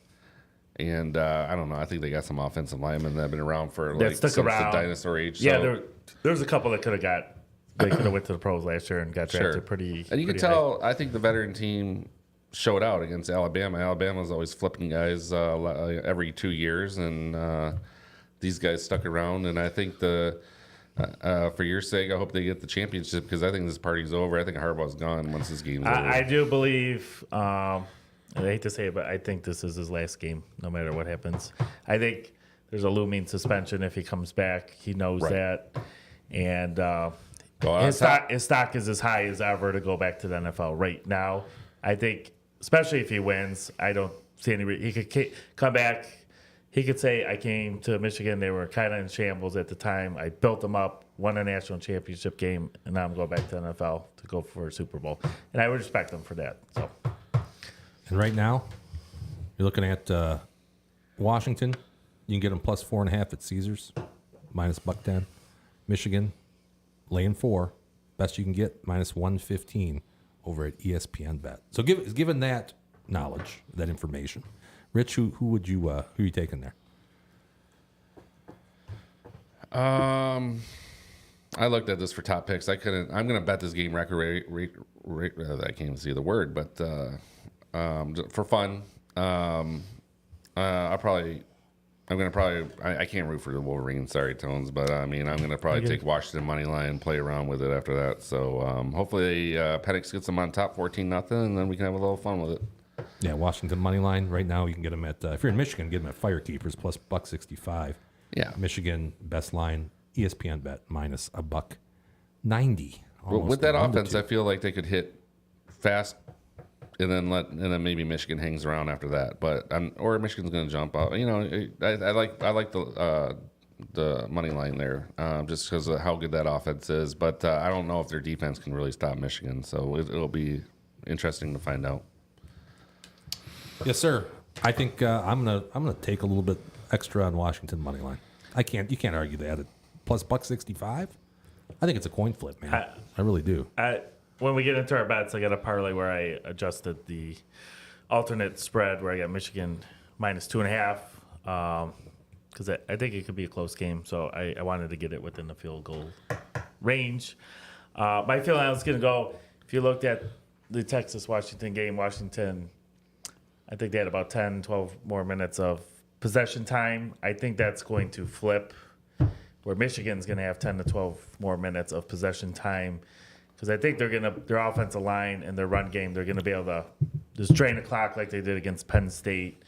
And I don't know. I think they got some offensive linemen that have been around for That like stuck since around. the dinosaur age. Yeah, so, there was a couple that could have went to the pros last year and got drafted sure. pretty. And you can pretty tell. I think the veteran team showed out against Alabama. Alabama's always flipping guys every 2 years, and these guys stuck around. And I think the For your sake, I hope they get the championship because I think this party's over. I think Harbaugh's gone once this game's over. I do believe, I hate to say it, but I think this is his last game, no matter what happens. I think there's a looming suspension if he comes back. He knows that. And his stock is as high as ever to go back to the NFL right now. I think, especially if he wins, I don't see any reason. He could come back. He could say, I came to Michigan. They were kind of in shambles at the time. I built them up, won a national championship game, and now I'm going back to the NFL to go for a Super Bowl. And I would respect him for that. So, And right now, you're looking at Washington. You can get them plus 4.5 at Caesars, minus $1.10. Michigan, laying 4. Best you can get, minus 115 over at ESPN Bet. So given that knowledge, that information, Rich, who would you who are you taking there? I looked at this for top picks. I'm going to bet this game record rate. I can't even see the word, but for fun, I can't root for the Wolverines. Sorry, Tones, but I mean, I'm going to probably take Washington money line and play around with it after that. So hopefully, Penix gets them on top 14-0, and then we can have a little fun with it. Yeah, Washington money line right now. You can get them at if you're in Michigan, get them at Firekeepers plus $1.65. Yeah, Michigan best line, ESPN Bet minus $1.90. Well, with that offense, I feel like they could hit fast, and then maybe Michigan hangs around after that. But or Michigan's going to jump out. You know, I like the money line there just because of how good that offense is. But I don't know if their defense can really stop Michigan. So it'll be interesting to find out. Yes, sir. I think I'm gonna take a little bit extra on Washington money line. You can't argue that. At plus $1.65. I think it's a coin flip, man. I really do. When we get into our bets, I got a parlay where I adjusted the alternate spread where I got Michigan minus 2.5 because I think it could be a close game. So I wanted to get it within the field goal range. My feeling I was going to go, if you looked at the Texas-Washington game, Washington, I think they had about 10, 12 more minutes of possession time. I think that's going to flip where Michigan's going to have 10 to 12 more minutes of possession time because I think their offensive line and their run game, they're going to be able to just drain the clock like they did against Penn State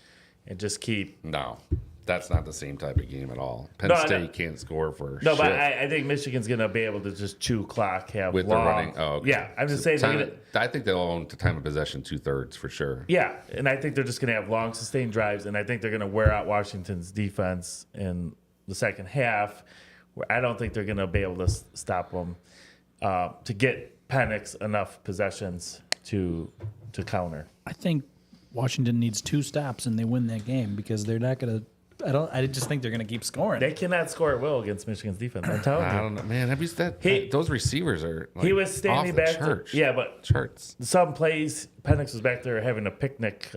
and just keep. No, that's not the same type of game at all. Penn State can't score for No, shit. but I think Michigan's going to be able to just chew clock, have with long. the running. Oh, okay. Yeah, I'm just saying. I think they'll own the time of possession 2/3 for sure. Yeah, and I think they're just going to have long, sustained drives, and I think they're going to wear out Washington's defense in the second half, where I don't think they're going to be able to stop them to get Penix enough possessions to counter. I think Washington needs 2 stops and they win that game because they're not going to. I just think they're going to keep scoring. They cannot score at will against Michigan's defense. I'm telling you. I don't know, man. Have you those receivers are like He was standing off the back. church. Yeah, but Charts. some plays, Penix was back there having a picnic.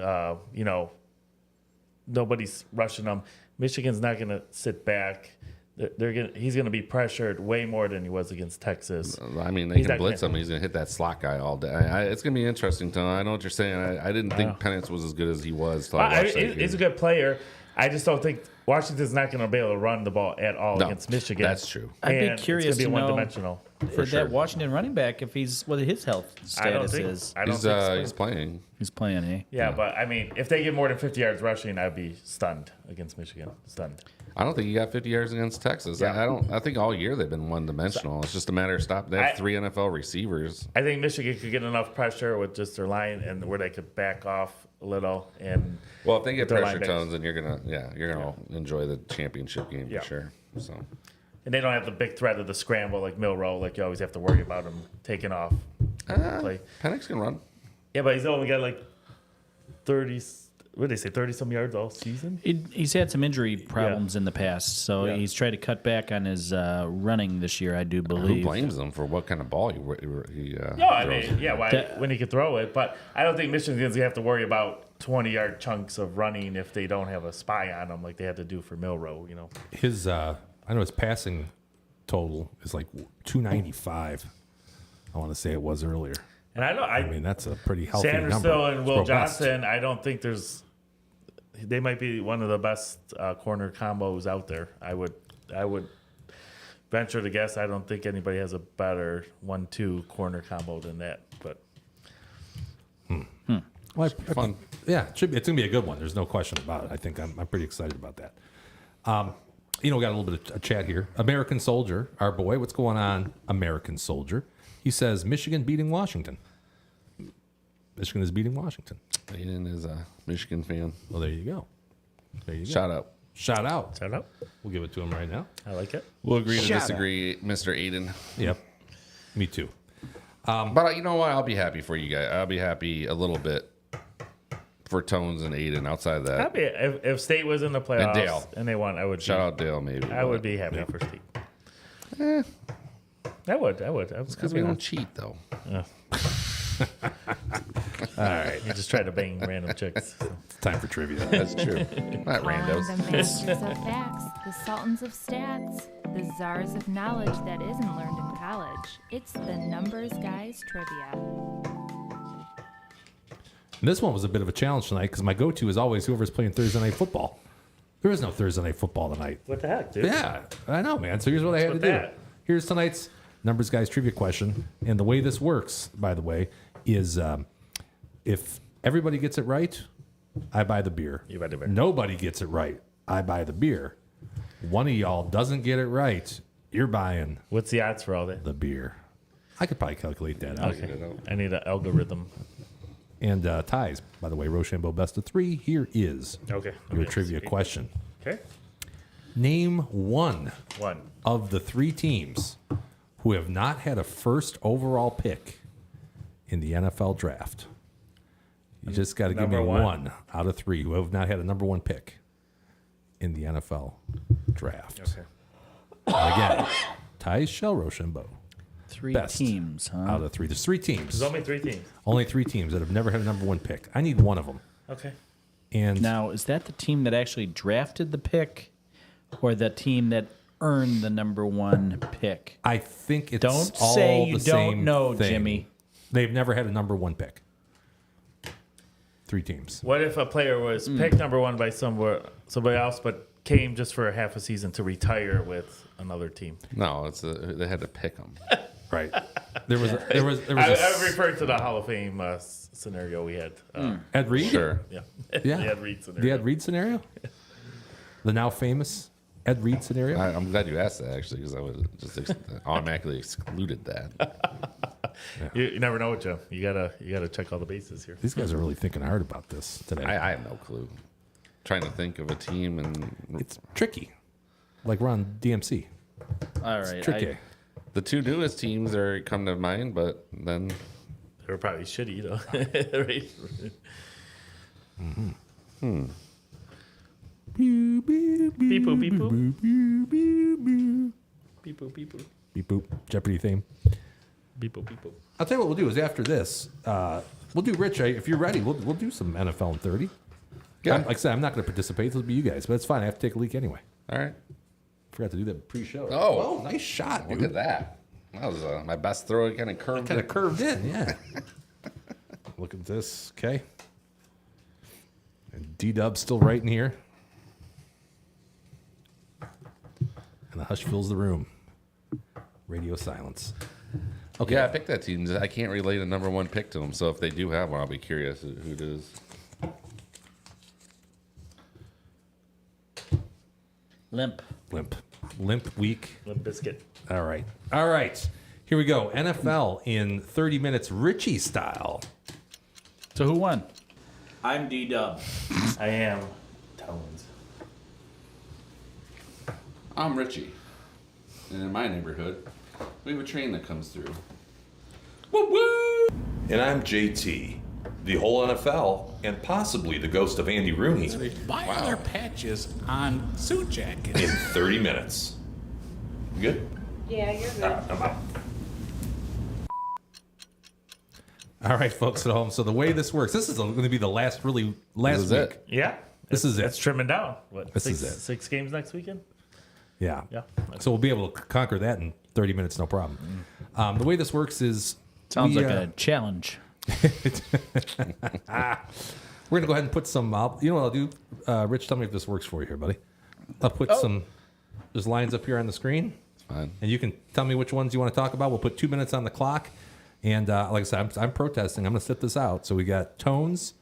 Nobody's rushing them. Michigan's not going to sit back. He's going to be pressured way more than he was against Texas. I mean, they can blitz him. He's going to hit that slot guy all day. It's going to be interesting. I know what you're saying. I didn't think Penix was as good as he was. He's a good player. I just don't think Washington's not going to be able to run the ball at all against Michigan. That's true. I'd be curious to know one-dimensional. For sure. that Washington running back if what his health status is. I don't think so. He's playing. He's playing, eh? Yeah, but I mean, if they get more than 50 yards rushing, I'd be stunned against Michigan. Stunned. I don't think he got 50 yards against Texas. Yeah. I think all year they've been one-dimensional. It's just a matter of stop. They have 3 NFL receivers. I think Michigan could get enough pressure with just their line and where they could back off a little. And Well, if they get their pressure linebackers. tones, then you're gonna enjoy the championship game Yeah. for sure. So And they don't have the big threat of the scramble like Milroe, like you always have to worry about him taking off. Play. Penix can run. Yeah, but he's only got like 30. What did they say? 30-some yards all season. He's had some injury problems in the past, so Yeah. he's tried to cut back on his running this year, I do believe. Who blames them for what kind of ball he No, I throws? mean, yeah, when he could throw it, but I don't think Michigan's going to have to worry about 20-yard chunks of running if they don't have a spy on them like they had to do for Milroe. His I know his passing total is like 295. I want to say it was earlier. And I know I mean, that's a pretty healthy number. Sandersville and It's Will robust. Johnson, I don't think they might be one of the best corner combos out there. I would venture to guess, I don't think anybody has a better 1-2 corner combo than that. But Well, Fun. Yeah, it's going to be a good one. There's no question about it. I think I'm pretty excited about that. We got a little bit of a chat here. American Soldier, our boy. What's going on, American Soldier? He says, Michigan beating Washington. Michigan is beating Washington. Aiden is a Michigan fan. Well, there you go. There you go. Shout out. Shout out. shout out. We'll give it to him right now. I like it. We'll agree to Shout out. disagree, Mr. Aiden. Yep. Me too. But you know what? I'll be happy for you guys. I'll be happy a little bit for Tones and Aiden. Outside of that, I'd be, if State was in the playoffs Dale. and they won, I would. shout out Dale. Maybe I would be happy for State. I would. because we don't cheat though. All right. You just try to bang random chicks. So. It's time for trivia. That's true. Not Calling randos. the masters of facts, the sultans of stats, the czars of knowledge that isn't learned in college. It's the Numbers Guys Trivia. And this one was a bit of a challenge tonight because my go-to is always whoever's playing Thursday Night Football. There is no Thursday Night Football tonight. What the heck, dude? Yeah, I know, man. So here's what I had to with do. that? Here's tonight's Numbers Guys trivia question. And the way this works, by the way, is if everybody gets it right, I buy the beer. You buy the beer. Nobody gets it right, I buy the beer. One of y'all doesn't get it right, you're buying What's the odds for all that? the beer. I could probably calculate that out. Okay. I need an algorithm. And ties, by the way, Rochambeau best of 3. Here is Okay. your trivia question. Okay. Name one One. of the 3 teams who have not had a first overall pick in the NFL draft. You just got to give me Number one. one. Out of 3 who have not had a number 1 pick in the NFL draft. Okay. Again, Ties Shell Rochambeau. 3 Best teams, huh? Out of 3. There's 3 teams. There's only 3 teams. Only 3 teams that have never had a number 1 pick. I need one of them. Okay. And Now, is that the team that actually drafted the pick or the team that earned the number 1 pick? I think it's Don't all say you the don't same know, thing. Jimmy. They've never had a number 1 pick. 3 teams. What if a player was picked number 1 by somebody else, but came just for a half a season to retire with another team? No, they had to pick them. Right. There was I referred to the Hall of Fame scenario we had. Ed Reed. Sure. Yeah. Yeah. The Ed Reed scenario. The Ed Reed scenario. The now famous Ed Reed scenario. I'm glad you asked that actually because I would just automatically excluded that. You never know, Joe. You gotta check all the bases here. These guys are really thinking hard about this today. I have no clue. Trying to think of a team and It's tricky. Like we're on DMC. All right. Tricky. the 2 newest teams are come to mind, but then They were probably shitty, though. Right? Beep boop, beep boop. Beep boop, beep boop. Beep boop. Jeopardy theme. Beep boop, beep boop. I'll tell you what we'll do is after this, we'll do Rich. If you're ready, we'll do some NFL in 30. Yeah. Like I said, I'm not going to participate. It'll be you guys, but it's fine. I have to take a leak anyway. all right. Forgot to do that pre-show. Oh. nice shot, dude. Look at that. That was my best throw. It kind of curved. Kind of curved in, yeah. Look at this, okay. And D-Dub's still right in here. And the hush fills the room. Radio silence. Okay. Yeah, I picked that team. I can't relate a number 1 pick to them. So if they do have one, I'll be curious who it is. Limp. Limp week. Limp Biscuit. All right. Here we go. NFL in 30 minutes, Richie style. So who won? I'm D-Dub. I am Tones. I'm Richie. And in my neighborhood, we have a train that comes through. And I'm JT, the whole NFL, and possibly the ghost of Andy Rooney Buy other patches on suit jackets. in 30 minutes. You good? Yeah, you're good. I'm out. All right, folks at home. So the way this works, this is going to be the last week. is it. Yeah. This is it. It's trimming down. What? This six, is it. 6 games next weekend? Yeah. Yeah. So we'll be able to conquer that in 30 minutes, no problem. The way this works is Sounds we, like a challenge. we're going to go ahead and put some. You know what I'll do? Rich, tell me if this works for you here, buddy. I'll put some. There's lines up here on the screen. fine. And you can tell me which ones you want to talk about. We'll put 2 minutes on the clock. And like I said, I'm protesting. I'm going to sit this out. So we got Tones,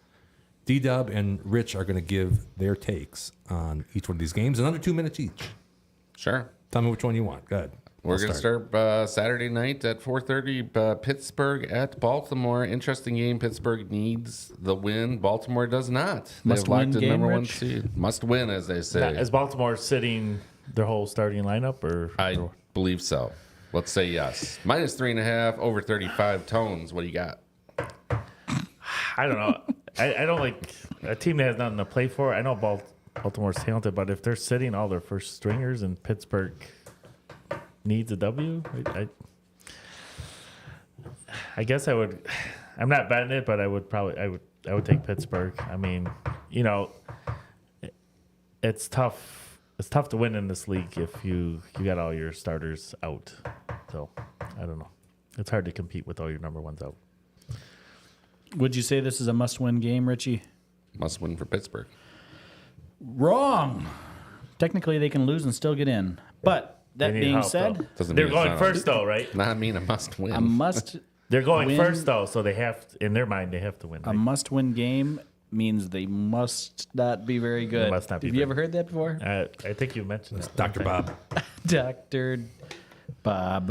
D-Dub, and Rich are going to give their takes on each one of these games in under 2 minutes each. Sure. Tell me which one you want. Go ahead. We're going to start Saturday night at 4:30. Pittsburgh at Baltimore. Interesting game. Pittsburgh needs the win. Baltimore does not. Must They've locked win in number game, one Rich? seed. Must win, as they say. Is Baltimore sitting their whole starting lineup, or I believe so. Let's say yes. Minus 3.5 over 35. Tones. What do you got? I don't know. I don't like a team that has nothing to play for. I know Baltimore's talented, but if they're sitting all their first stringers and Pittsburgh needs a W, I guess I would. I'm not betting it, but I would take Pittsburgh. I mean, it's tough. It's tough to win in this league if you got all your starters out. So I don't know. It's hard to compete with all your number ones out. Would you say this is a must-win game, Richie? Must win for Pittsburgh. Wrong. Technically, they can lose and still get in. But that They need being help, said, though. Doesn't They're mean it's going not first, though, right? Not mean a must win. a must They're going win- first, though, so they have, in their mind, they have to win. a Right? must-win game means they must not be very good. must not be Have you very ever heard that before? I think you mentioned that. Dr. Bob. Dr. Bob.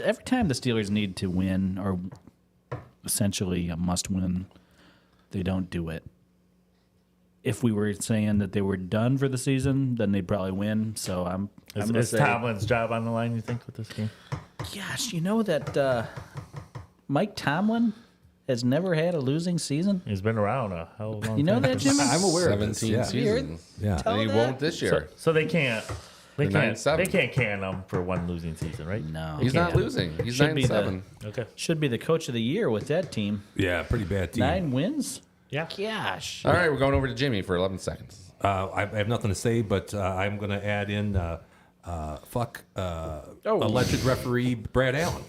Every time the Steelers need to win, or essentially a must win, they don't do it. If we were saying that they were done for the season, then they'd probably win. So I'm gonna Is say, Tomlin's job on the line, you think, with this game? gosh, you know that Mike Tomlin has never had a losing season? He's been around a hell of a long You know time. that, Jimmy? I'm aware of this. 17 Yeah. seasons. Yeah. And he that? won't this year. So they can't. They They're can't. 9-7. They can't can them for one losing season, right? No. He's not can't. losing. He's Should be 9-7. Okay. Should be the coach of the year with that team. Yeah, pretty bad team. 9 wins? Yeah. Gosh. All right, we're going over to Jimmy for 11 seconds. I have nothing to say, but I'm going to add in alleged referee Brad Allen.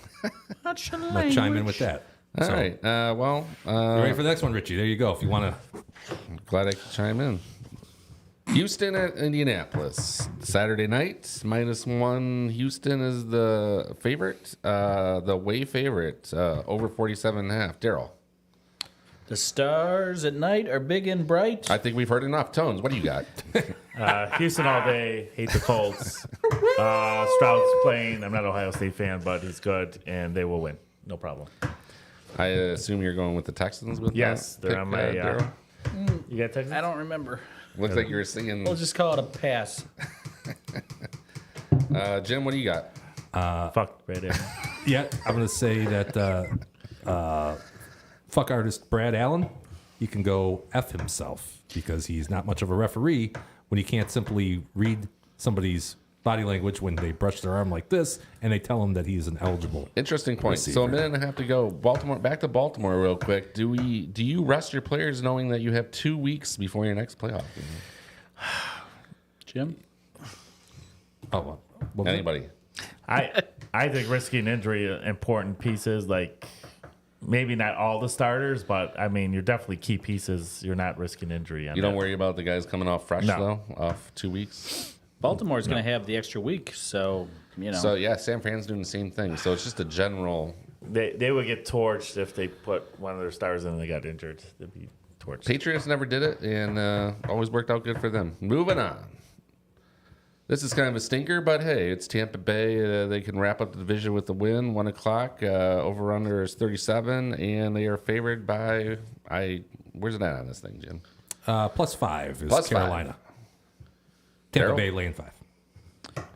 Much I'll chime in with that. All right. Well, You ready for the next one, Richie? There you go. If you want to. glad I could chime in. Houston at Indianapolis. Saturday night, -1. Houston is the favorite, the way favorite, over 47.5. Daryl. The stars at night are big and bright. I think we've heard enough. Tones, what do you got? Houston all day. Hate the Colts. Stroud's playing. I'm not an Ohio State fan, but he's good, and they will win. No problem. I assume you're going with the Texans with Yes, that they're pick, on my. Daryl? You got Texans? I don't remember. Looks like you were singing. We'll just call it a pass. Jim, what do you got? Fuck right there. Yeah, I'm going to say that fuck artist Brad Allen, he can go F himself because he's not much of a referee when he can't simply read somebody's body language when they brush their arm like this and they tell him that he's an eligible. Interesting point. Receiver. So a minute and a half to go. Baltimore, back to Baltimore real quick. Do you rest your players knowing that you have 2 weeks before your next playoff game? Jim? Oh, well. What was it? Anybody? I think risking injury important pieces, like maybe not all the starters, but I mean you're definitely key pieces. You're not risking injury. On You don't that. worry about the guys coming off fresh No. though, off 2 weeks. Baltimore's going to have the extra week, so, So yeah, San Fran's doing the same thing. So it's just a general. They would get torched if they put one of their stars in and they got injured. They'd be torched. Patriots never did it, and always worked out good for them. Moving on. This is kind of a stinker, but hey, it's Tampa Bay. They can wrap up the division with a win, 1 o'clock. Over under is 37, and they are favored by where's it at on this thing, Jim? +5 is +5. Carolina. Tampa Daryl? Bay laying 5.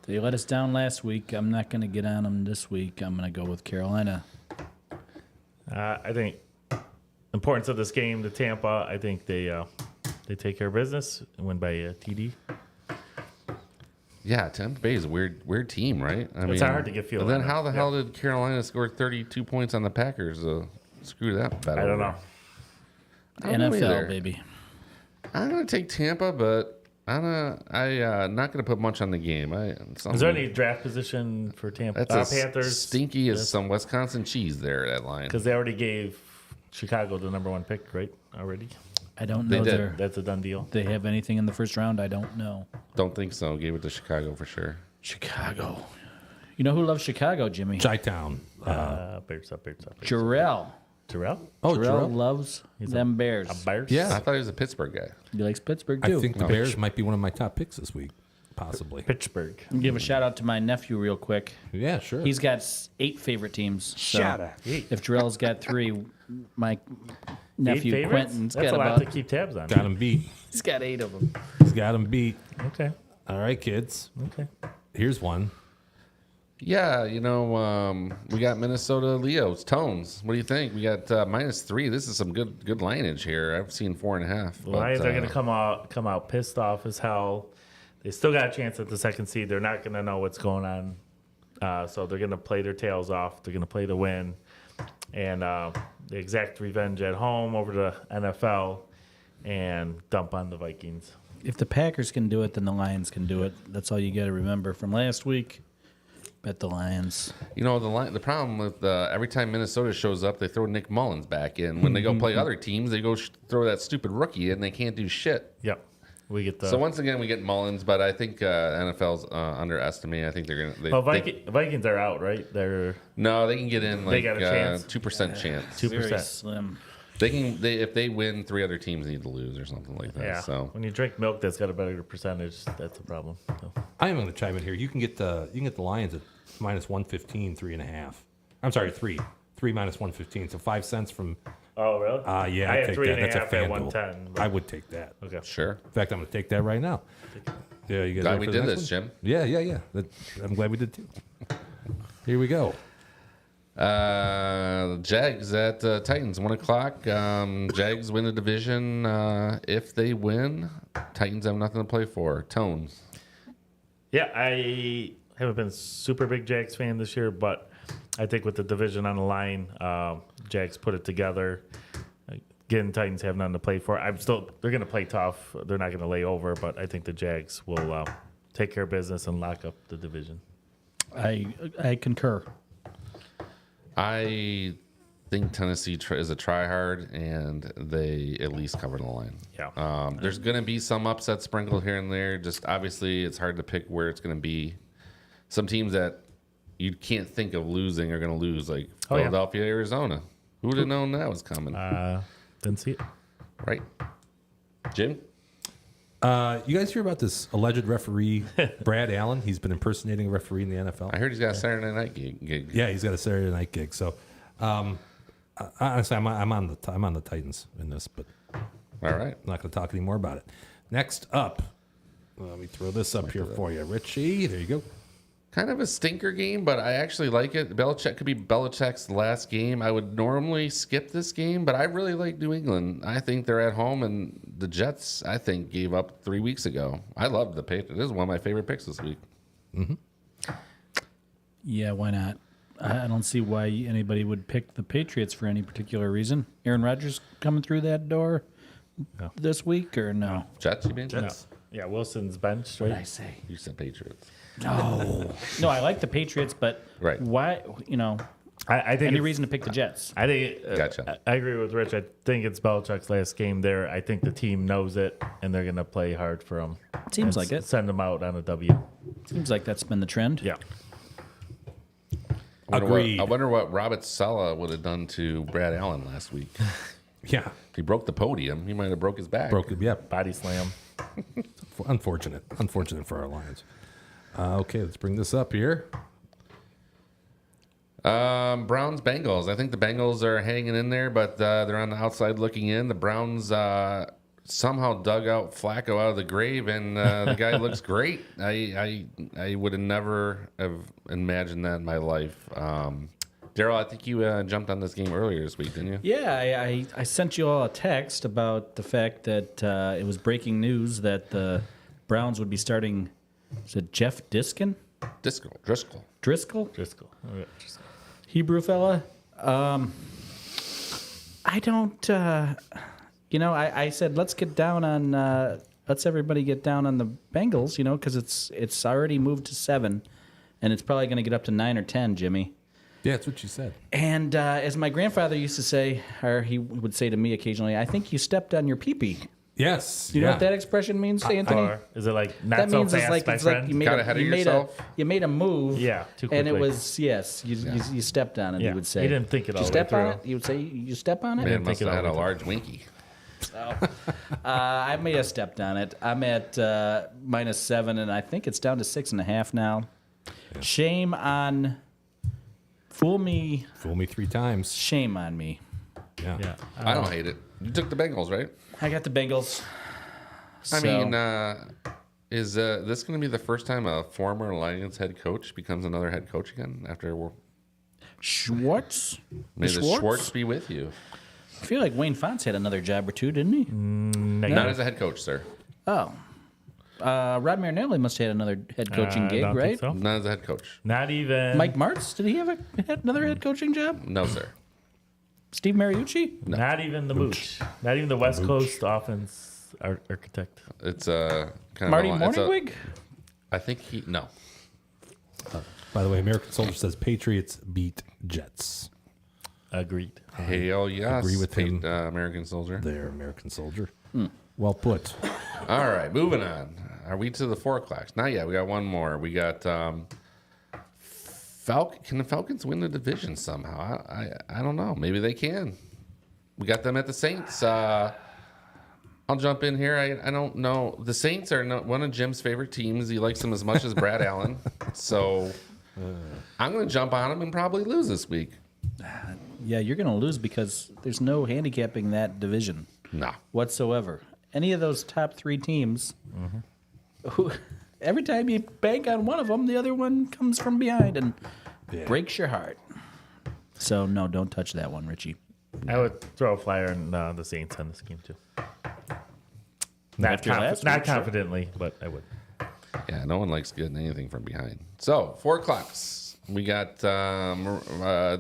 they let us down last week. I'm not going to get on them this week. I'm going to go with Carolina. I think importance of this game to Tampa. I think they take care of business and win by a TD. Yeah, Tampa Bay is a weird team, right? I It's hard to get feel And then on it. how the hell did Carolina score 32 points on the Packers? Screw that bet. I don't over. know. I don't know NFL, either. baby. I'm gonna take Tampa, but I'm not gonna put much on the game. Is there any draft position for Tampa? That's Panthers? stinky as some Wisconsin cheese there. That line. Because they already gave Chicago the #1 pick, right? Already. I don't They know. did. That's a done deal. They have anything in the first round? I don't know. Don't think so. Gave it to Chicago for sure. Chicago. You know who loves Chicago, Jimmy? Chi-Town. Bears up. Jarrell. Terrell? Oh, Jarrell Jarrell. loves them Bears. Bears? Yeah. I thought he was a Pittsburgh guy. He likes Pittsburgh, too. I think the Bears might be one of my top picks this week, possibly. Pittsburgh. Give a shout out to my nephew real quick. Yeah, sure. He's got 8 favorite teams. So Shut up. if Jarrell's got 3, my nephew Eight favorites? Quentin's That's got a lot about. to keep tabs on. got him beat. He's got 8 of them. He's got him beat. Okay. All right, kids. Okay. Here's one. Yeah, we got Minnesota Leos Tones. What do you think? We got -3. This is some good lineage here. I've seen 4.5. The Lions are going to come out pissed off as hell. They still got a chance at the second seed. They're not going to know what's going on. So they're going to play their tails off. They're going to play to win. And they exact revenge at home over the NFL and dump on the Vikings. If the Packers can do it, then the Lions can do it. That's all you got to remember from last week. Bet the Lions. The problem with every time Minnesota shows up, they throw Nick Mullins back in. When they go play other teams, they go throw that stupid rookie in. They can't do shit. Yep. We get the So once again, we get Mullins, but I think NFL's underestimating. I think they're gonna. Vikings are out, right? They're No, they can get in They like got a chance. 2% chance. 2%. Very slim. They can. If they win, 3 other teams need to lose or something like that. Yeah. So When you drink milk that's got a better percentage, that's a problem. So. I am going to chime in here. You can get the Lions at -115, 3.5. I'm sorry, 3 -115. So 5 cents from. Oh, really? Yeah, I I'd had take 3.5 that. That's a at fan 110. I would take that. Okay. sure. In fact, I'm going to take that right now. Yeah, you guys. Glad ready we for the did next this, one? Jim. Yeah. I'm glad we did too. Here we go. Jags at Titans, 1:00. Jags win the division. If they win, Titans have nothing to play for. Tones. Yeah, I haven't been a super big Jags fan this year, but I think with the division on the line, Jags put it together. Again, Titans have nothing to play for. They're going to play tough. They're not going to lay over, but I think the Jags will take care of business and lock up the division. I concur. I think Tennessee is a try-hard, and they at least cover the line. Yeah. There's going to be some upset sprinkled here and there. Just obviously, it's hard to pick where it's going to be. Some teams that you can't think of losing are going to lose, like Oh, yeah. Philadelphia, Arizona. Who would have known that was coming? Didn't see it. Right, Jim? You guys hear about this alleged referee, Brad Allen? He's been impersonating a referee in the NFL. I heard he's got a Saturday night gig. Yeah, he's got a Saturday night gig. So, honestly, I'm on the Titans in this, but All right. I'm not going to talk any more about it. Next up, let me throw this up here for you, Richie. There you go. Kind of a stinker game, but I actually like it. Belichick could be Belichick's last game. I would normally skip this game, but I really like New England. I think they're at home, and the Jets, I think, gave up 3 weeks ago. I love the Patriots. This is one of my favorite picks this week. Yeah, why not? I don't see why anybody would pick the Patriots for any particular reason. Aaron Rodgers coming through that door this week or no? Jets, you mean? No. Yeah, Wilson's benched, right? say? You said Patriots. No, I like the Patriots, but Right. why? I think Any it's- reason to pick the Jets? I think Gotcha. I agree with Rich. I think it's Belichick's last game there. I think the team knows it, and they're going to play hard for him. Seems And like it. Send them out on a W. Seems like that's been the trend. Yeah. Agreed. I wonder what Robert Saleh would have done to Brad Allen last week. Yeah, He broke the podium. He might have broke his back. broke it. Yeah, Body slam. unfortunate for our Lions. Okay, let's bring this up here. Browns, Bengals. I think the Bengals are hanging in there, but they're on the outside looking in. The Browns somehow dug out Flacco out of the grave, and the guy looks great. I would have never have imagined that in my life. Daryl, I think you jumped on this game earlier this week, didn't you? Yeah, I sent you all a text about the fact that it was breaking news that the Browns would be starting. Is it Jeff Driscoll? Driscoll. Driscoll? Driscoll. Hebrew fella. I don't. I said let's get down on. Let's everybody get down on the Bengals. Because it's already moved to 7, and it's probably going to get up to 9 or 10. Jimmy. Yeah, that's what you said. And as my grandfather used to say, or he would say to me occasionally, I think you stepped on your pee-pee. Yes. Do you know what that expression means, Anthony? Or is it like not That so means fast, my it's like friend? you made Got a, ahead of you made yourself? you made a move. Yeah, too And it quickly. was you stepped on it. Yeah, He would say. he didn't think it Did all you the way step on through. it? He would say you step on it. Man must think have it had a all large winky. I may have stepped on it. I'm at -7, and I think it's down to 6.5 now. Shame on. Fool me. Fool me 3 times. Shame on me. Yeah. Yeah. I don't hate it. You took the Bengals, right? I got the Bengals. I So- mean, is this going to be the first time a former Lions head coach becomes another head coach again after Schwartz. May the Schwartz? Schwartz be with you? I feel like Wayne Fonts had another job or two, didn't he? Not as a head coach, sir. Oh. Rod Marinelli must have had another head coaching gig, don't right? think so. Not as a head coach. Not even Mike Martz, did he have had another head coaching job? No, sir. Steve Mariucci? Not even the Mooch. Not even the West Coast offense architect. It's kind of Marty a li- it's a- Morningwig? I think he no. By the way, American Soldier says Patriots beat Jets. Agreed. Hell yes. Agree with him. American Soldier. There, American Soldier. Well put. All right, moving on. Are we to the 4 o'clocks? Not yet. We got one more. We got Can the Falcons win the division somehow? I don't know. Maybe they can. We got them at the Saints. I'll jump in here. I don't know. The Saints are one of Jim's favorite teams. He likes them as much as Brad Allen. So I'm going to jump on them and probably lose this week. Yeah, you're going to lose because there's no handicapping that division No. whatsoever. Any of those top 3 teams, who, every time you bank on one of them, the other one comes from behind and breaks your heart. So, no, don't touch that one, Richie. I would throw a flyer on the Saints on this game too. Not, After last week, sure. confidently, but I would. Yeah, no one likes getting anything from behind. So, 4 o'clocks. We got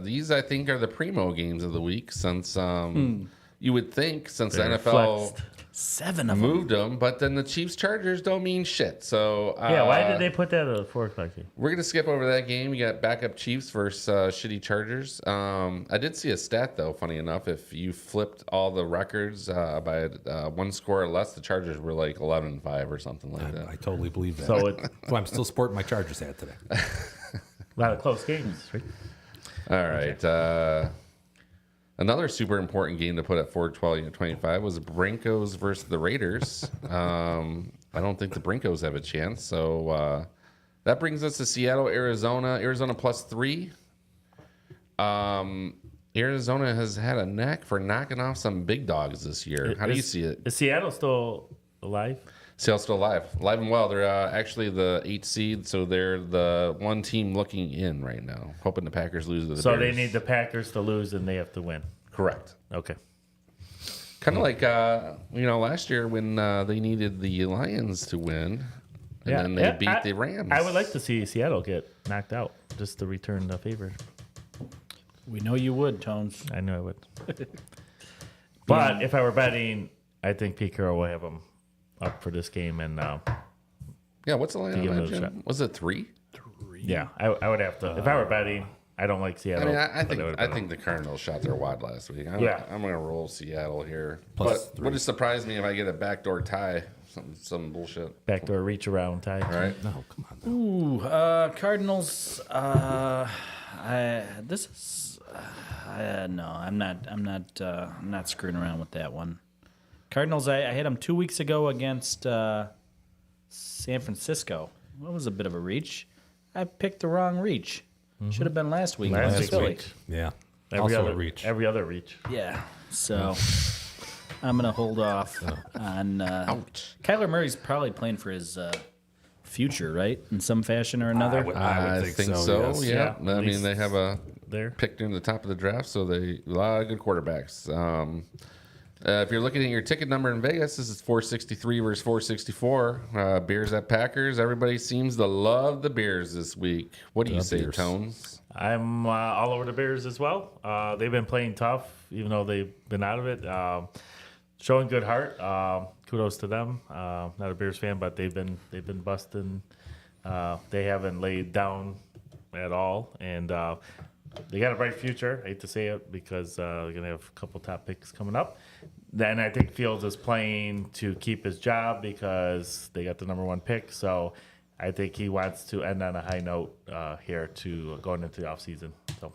these, I think, are the primo games of the week since you would think since the They're NFL flexed. 7 of them. moved them, but then the Chiefs Chargers don't mean shit. So, Yeah, why did they put that at a 4 o'clock game? we're going to skip over that game. You got backup Chiefs versus shitty Chargers. I did see a stat, though, funny enough. If you flipped all the records by 1 score or less, the Chargers were like 11-5 or something like that. I totally believe that. So it's That's why I'm still sporting my Chargers hat today. a lot of close games, right? All right. Another super important game to put at 4/12/25 was the Broncos versus the Raiders. I don't think the Broncos have a chance. So that brings us to Seattle, Arizona. Arizona +3. Arizona has had a knack for knocking off some big dogs this year. How do you see it? Is Seattle still alive? Seattle's still alive and well. They're actually the 8th seed, so they're the one team looking in right now, hoping the Packers lose to the So Bears. they need the Packers to lose and they have to win. Correct. Okay. Kind of like last year when they needed the Lions to win, and then they beat the Rams. I would like to see Seattle get knocked out just to return the favor. We know you would, Tones. I knew I would. But if I were betting, I think Pete Carroll will have them up for this game, and Yeah, what's the line give on it that, a Jim? shot. Was it 3? yeah, I would have to. If I were betting, I don't like I Seattle. mean, I but think would I bet think the Cardinals shot their wad last week. I'm going to roll Seattle here. But would it surprise me if I get a backdoor tie? Some bullshit. backdoor reach around tie. All right. No, come on. Ooh, Cardinals. No, I'm not screwing around with that one. Cardinals. I had them 2 weeks ago against San Francisco. That was a bit of a reach. I picked the wrong reach. Should have been last week. Last against week. Philly. Yeah. Every also other a reach. Every other reach. Yeah. So I'm gonna hold off on. Ouch. Kyler Murray's probably playing for his future, right? In some fashion or another. I would think so, yes. Yeah. Yeah, I at mean, least they have a there. pick near the top of the draft, so a lot of good quarterbacks. If you're looking at your ticket number in Vegas, this is 463 versus 464. Bears at Packers. Everybody seems to love the Bears this week. What do you say, Bears. Tones? I'm all over the Bears as well. They've been playing tough, even though they've been out of it. Showing good heart. Kudos to them. Not a Bears fan, but they've been busting. They haven't laid down at all, and they got a bright future. I hate to say it because they're going to have a couple top picks coming up. Then I think Fields is playing to keep his job because they got the number 1 pick. So I think he wants to end on a high note here to going into the offseason. So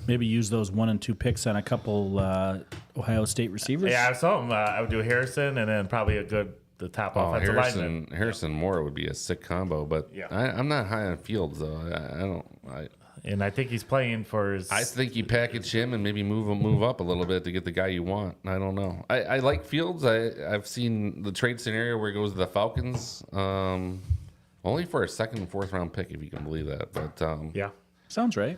Maybe use those 1 and 2 picks on a couple Ohio State receivers. yeah, some I would do Harrison and then probably the top offensive lineman. Harrison Moore would be a sick combo, but Yeah. I'm not high on Fields though. And I think he's playing for his. I think you package him and maybe move up a little bit to get the guy you want. I don't know. I like Fields. I've seen the trade scenario where he goes to the Falcons, only for a 2nd and 4th round pick, if you can believe that. But yeah. Sounds right.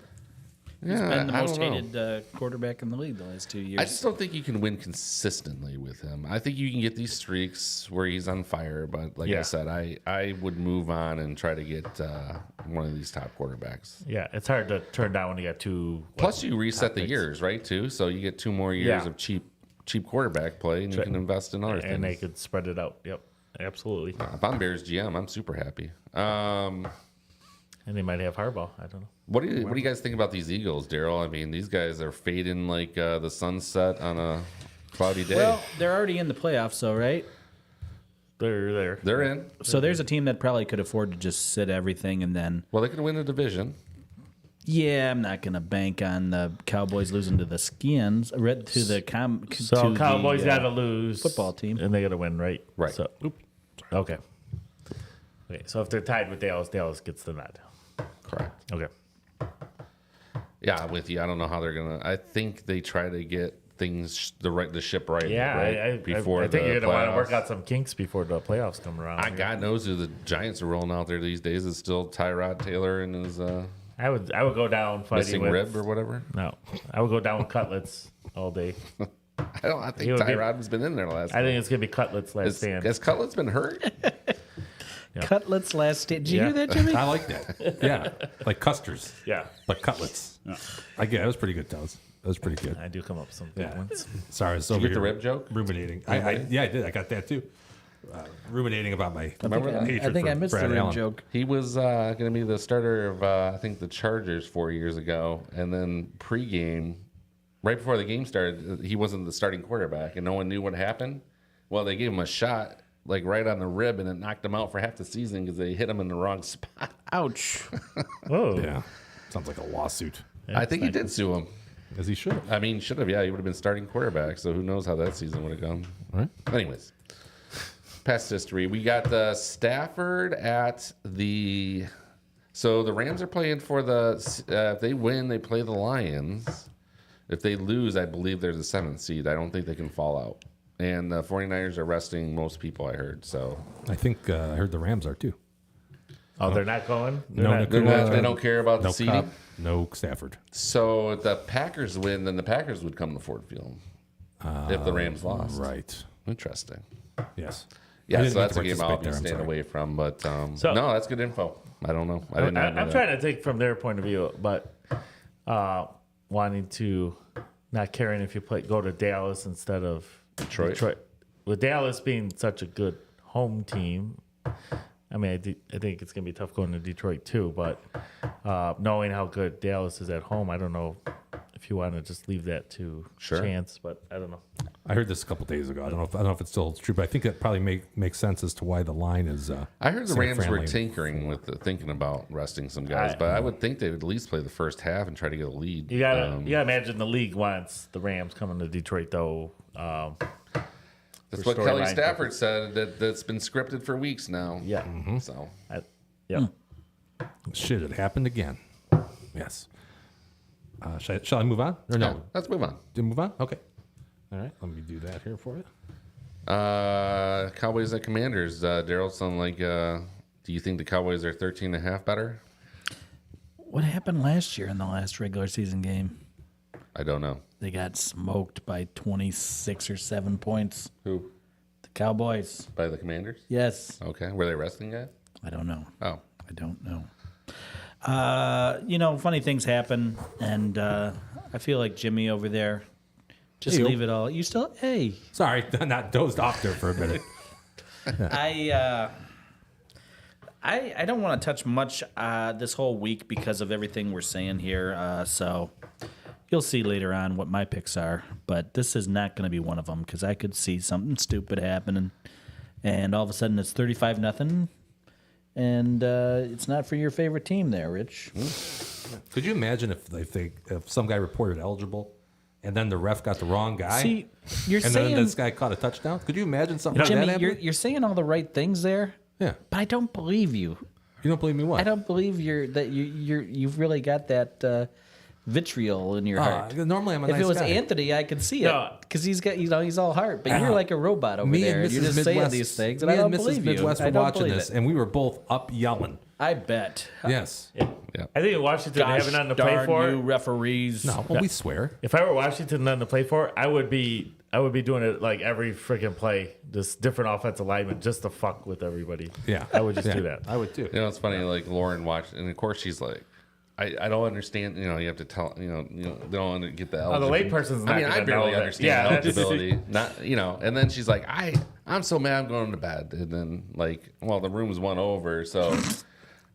yeah, He's been the I most don't know. hated quarterback in the league the last 2 years. I just don't think you can win consistently with him. I think you can get these streaks where he's on fire, but like I Yeah. said, I would move on and try to get one of these top quarterbacks. Yeah, it's hard to turn down when you got 2. Plus, you reset the picks. years, right? Too, so you get 2 more years Yeah. of cheap quarterback play, and you Right. can invest in other And things. they could spread it out. Yep, absolutely. If I'm Bears GM, I'm super happy. And they might have Harbaugh. I don't know. What do you guys think about these Eagles, Daryl? I mean, these guys are fading like the sunset on a cloudy day. Well, they're already in the playoffs, so right. They're there. They're in. So there's a team that probably could afford to just sit everything and then. Well, they could win the division. Yeah, I'm not gonna bank on the Cowboys losing to the Skins. To the So to Cowboys the, got to lose football team. and they got to win, right? Right. So, okay. Okay. So if they're tied with Dallas, Dallas gets the nod. Correct. Okay. Yeah, I'm with you. I don't know how they're gonna. I think they try to get things the ship right. Yeah, right, before I think the you're gonna want to playoffs. work out some kinks before the playoffs come around. God knows who the Giants are rolling out there these days. It's still Tyrod Taylor and his I would go down fighting missing with rib or whatever. No, I would go down with Cutlets all day. I think He would be- Tyrod has been in there last. I think it's gonna be Cutlets last has, stand. has Cutlet's been hurt? Cutlets last stand. Did you Yeah. hear that, Jimmy? I like that. Yeah, like custers, Yeah, like cutlets. I get it. That was pretty good, Toes. That was pretty good. I do come up with some good Yeah. ones. Sorry, I was you over get the here rib joke? ruminating. Yeah, I did. I got that too. Ruminating about my Remember that? hatred I think for I missed Brad the rim Allen. joke. He was going to be the starter of, I think, the Chargers 4 years ago. And then pregame, right before the game started, he wasn't the starting quarterback, and no one knew what happened. Well, they gave him a shot, like right on the rib, and it knocked him out for half the season because they hit him in the wrong spot. Ouch. Oh, Yeah, sounds like a lawsuit. I think he did sue him. As he should have. I mean, should have. Yeah, he would have been starting quarterback. So who knows how that season would have gone. Right. Anyways, past history. We got Stafford at the. So the Rams are playing for the. If they win, they play the Lions. If they lose, I believe they're the 7th seed. I don't think they can fall out. And the 49ers are resting most people, I heard. So I think I heard the Rams are too. oh, they're not going. They're No, not, Nakua, they don't care about the no seeding. Cup, no Stafford. So if the Packers win, then the Packers would come to Ford Field. If the Rams lost. Right. Interesting. Yes. I Yeah, didn't so mean that's to a game I'll participate be there, I'm staying sorry. away from. But So- no, that's good info. I don't know. I didn't know I'm that. trying to think from their point of view, but wanting to not caring if you go to Dallas instead of Detroit. With Dallas being such a good home team, I mean, I think it's going to be tough going to Detroit too. But knowing how good Dallas is at home, I don't know if you want to just leave that to Sure. chance. But I don't know. I heard this a couple days ago. I don't know if it still holds true, but I think that probably makes sense as to why the line is. I heard the San Rams Fran were lane. tinkering with thinking about resting some guys, but I would think they would at least play the first half and try to get a lead. You gotta imagine the league wants the Rams coming to Detroit though. That's for what Kelly storyline Stafford said. That's been scripted for weeks now. Yeah. So Yeah. Shit, it happened again. Yes. Shall I move on or no? yeah, let's move on. Do you move on? Okay. All right. Let me do that here for you. Cowboys at Commanders. Daryl, sound like. Do you think the Cowboys are 13.5 better? What happened last year in the last regular season game? I don't know. They got smoked by 26 or 7 points. Who? The Cowboys. By the Commanders? Yes. Okay. Were they resting guys? I don't know. Oh. I don't know. Funny things happen, and I feel like Jimmy over there. Just Hey-o. leave it all. You still, hey. Sorry, not dozed off there for a minute. I don't want to touch much this whole week because of everything we're saying here. So you'll see later on what my picks are. But this is not going to be one of them because I could see something stupid happening, and all of a sudden it's 35-0, and it's not for your favorite team there, Rich. Could you imagine if some guy reported eligible, and then the ref got the wrong guy, See, you're and saying, then this guy caught a touchdown? Could you imagine something like that Jimmy, happening? you're saying all the right things there, Yeah. but I don't believe you. You don't believe me? What? I don't believe you've really got that vitriol in your heart. Normally I'm a If nice it was guy. Anthony, I could see No. it because he's all heart. But you're like a robot over Me there. and You're Mrs. just saying Midwest, these things, and me I don't and Mrs. believe Midwest you. were I don't watching believe this, it. and we were both up yelling. I bet. Yes. I think Washington Gosh having nothing to play darn for. you, referees. No, well, we swear. If I were Washington nothing to play for, I would be doing it like every freaking play, just different offensive linemen, just to fuck with everybody. Yeah. I would just Yeah. do that. I would too. You know, it's funny. Like Lauren watched, and of course she's like, I don't understand. You know, you have to tell. You know, they don't get the the eligibility. layperson's I not mean, I gonna barely know that. understand Yeah, that's- eligibility. Not, you know. And then she's like, I'm so mad. I'm going to bed. And then like, well, the room's won over, so.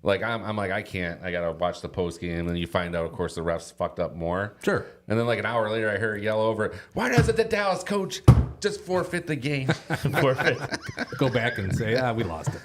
Like I'm like I can't. I gotta watch the post game, and then you find out, of course, the refs fucked up more. Sure. And then like an hour later, I hear her yell over, "Why doesn't the Dallas coach just forfeit the game?" Forfeit. Go back and say, we lost it.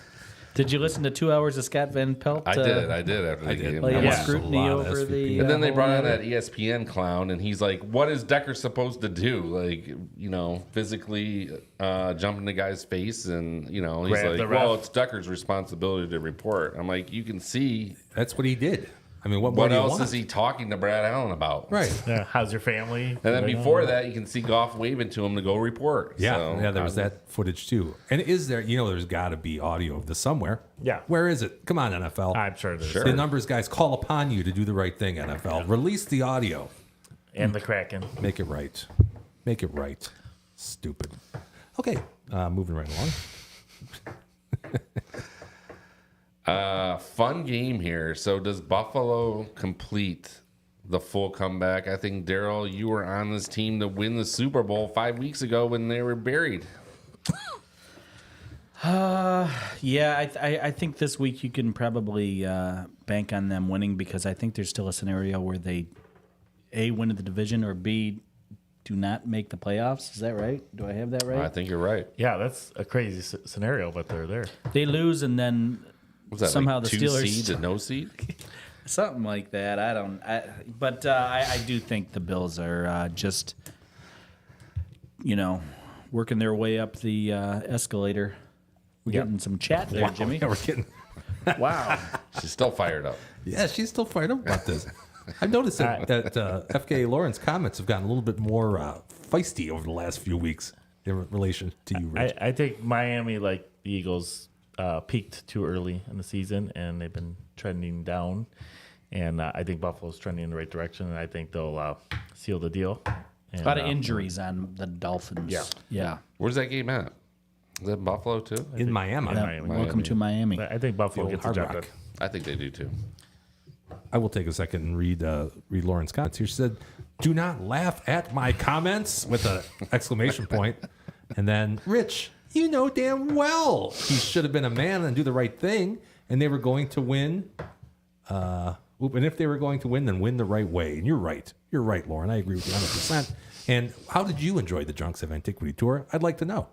Did you listen to 2 hours of Scott Van Pelt? I did after the game. Like I a watched scrutiny a lot of over SVP. the. And then they whole brought on matter? that ESPN clown, and he's like, "What is Decker supposed to do? Like, you know, physically jump in the guy's face?" And you know, he's Grab the like, ref. "Well, it's Decker's responsibility to report." I'm like, "You can see That's what he did. I mean, what more what do you else want? is he talking to Brad Allen about?" Right. Yeah, how's your family? And then before that, you can see Goff waving to him to go report. Yeah, So, yeah, there was that footage too. And is there, there's got to be audio of this somewhere. Yeah. Where is it? Come on, NFL. I'm sure there's. Sure. The numbers guys call upon you to do the right thing, NFL. Release the audio. And the Kraken. Make it right. Make it right. Stupid. Okay, moving right along. Fun game here. So does Buffalo complete the full comeback? I think, Daryl, you were on this team to win the Super Bowl 5 weeks ago when they were buried. Yeah, I think this week you can probably bank on them winning because I think there's still a scenario where they A, win the division, or B, do not make the playoffs. Is that right? Do I have that right? I think you're right. Yeah, that's a crazy scenario, but they're there. They lose and then Was that somehow like the 2 Steelers seed to no seed? something like that. But I do think the Bills are just working their way up the escalator. We're getting some chat there, Jimmy. Yeah, we're getting. Wow. She's still fired up. Yeah, she's still fired up about this. I've noticed that FK Lauren's comments have gotten a little bit more feisty over the last few weeks in relation to you, Rich. I think Miami, like the Eagles, peaked too early in the season, and they've been trending down. And I think Buffalo's trending in the right direction, and I think they'll seal the deal. And, A lot of injuries on the Dolphins. Yeah. Where's that game at? Is that in Buffalo too? in Miami. Yeah. Miami. Welcome to Miami. I think Buffalo The old gets the Hard job Rock. done. I think they do too. I will take a second and read Lauren's comments here. She said, "Do not laugh at my comments," with an exclamation point. And then, Rich, you know damn well he should have been a man and do the right thing, and they were going to win. And if they were going to win, then win the right way. And you're right. You're right, Lauren. I agree with you 100%. And how did you enjoy the Drunks of Antiquity tour? I'd like to know.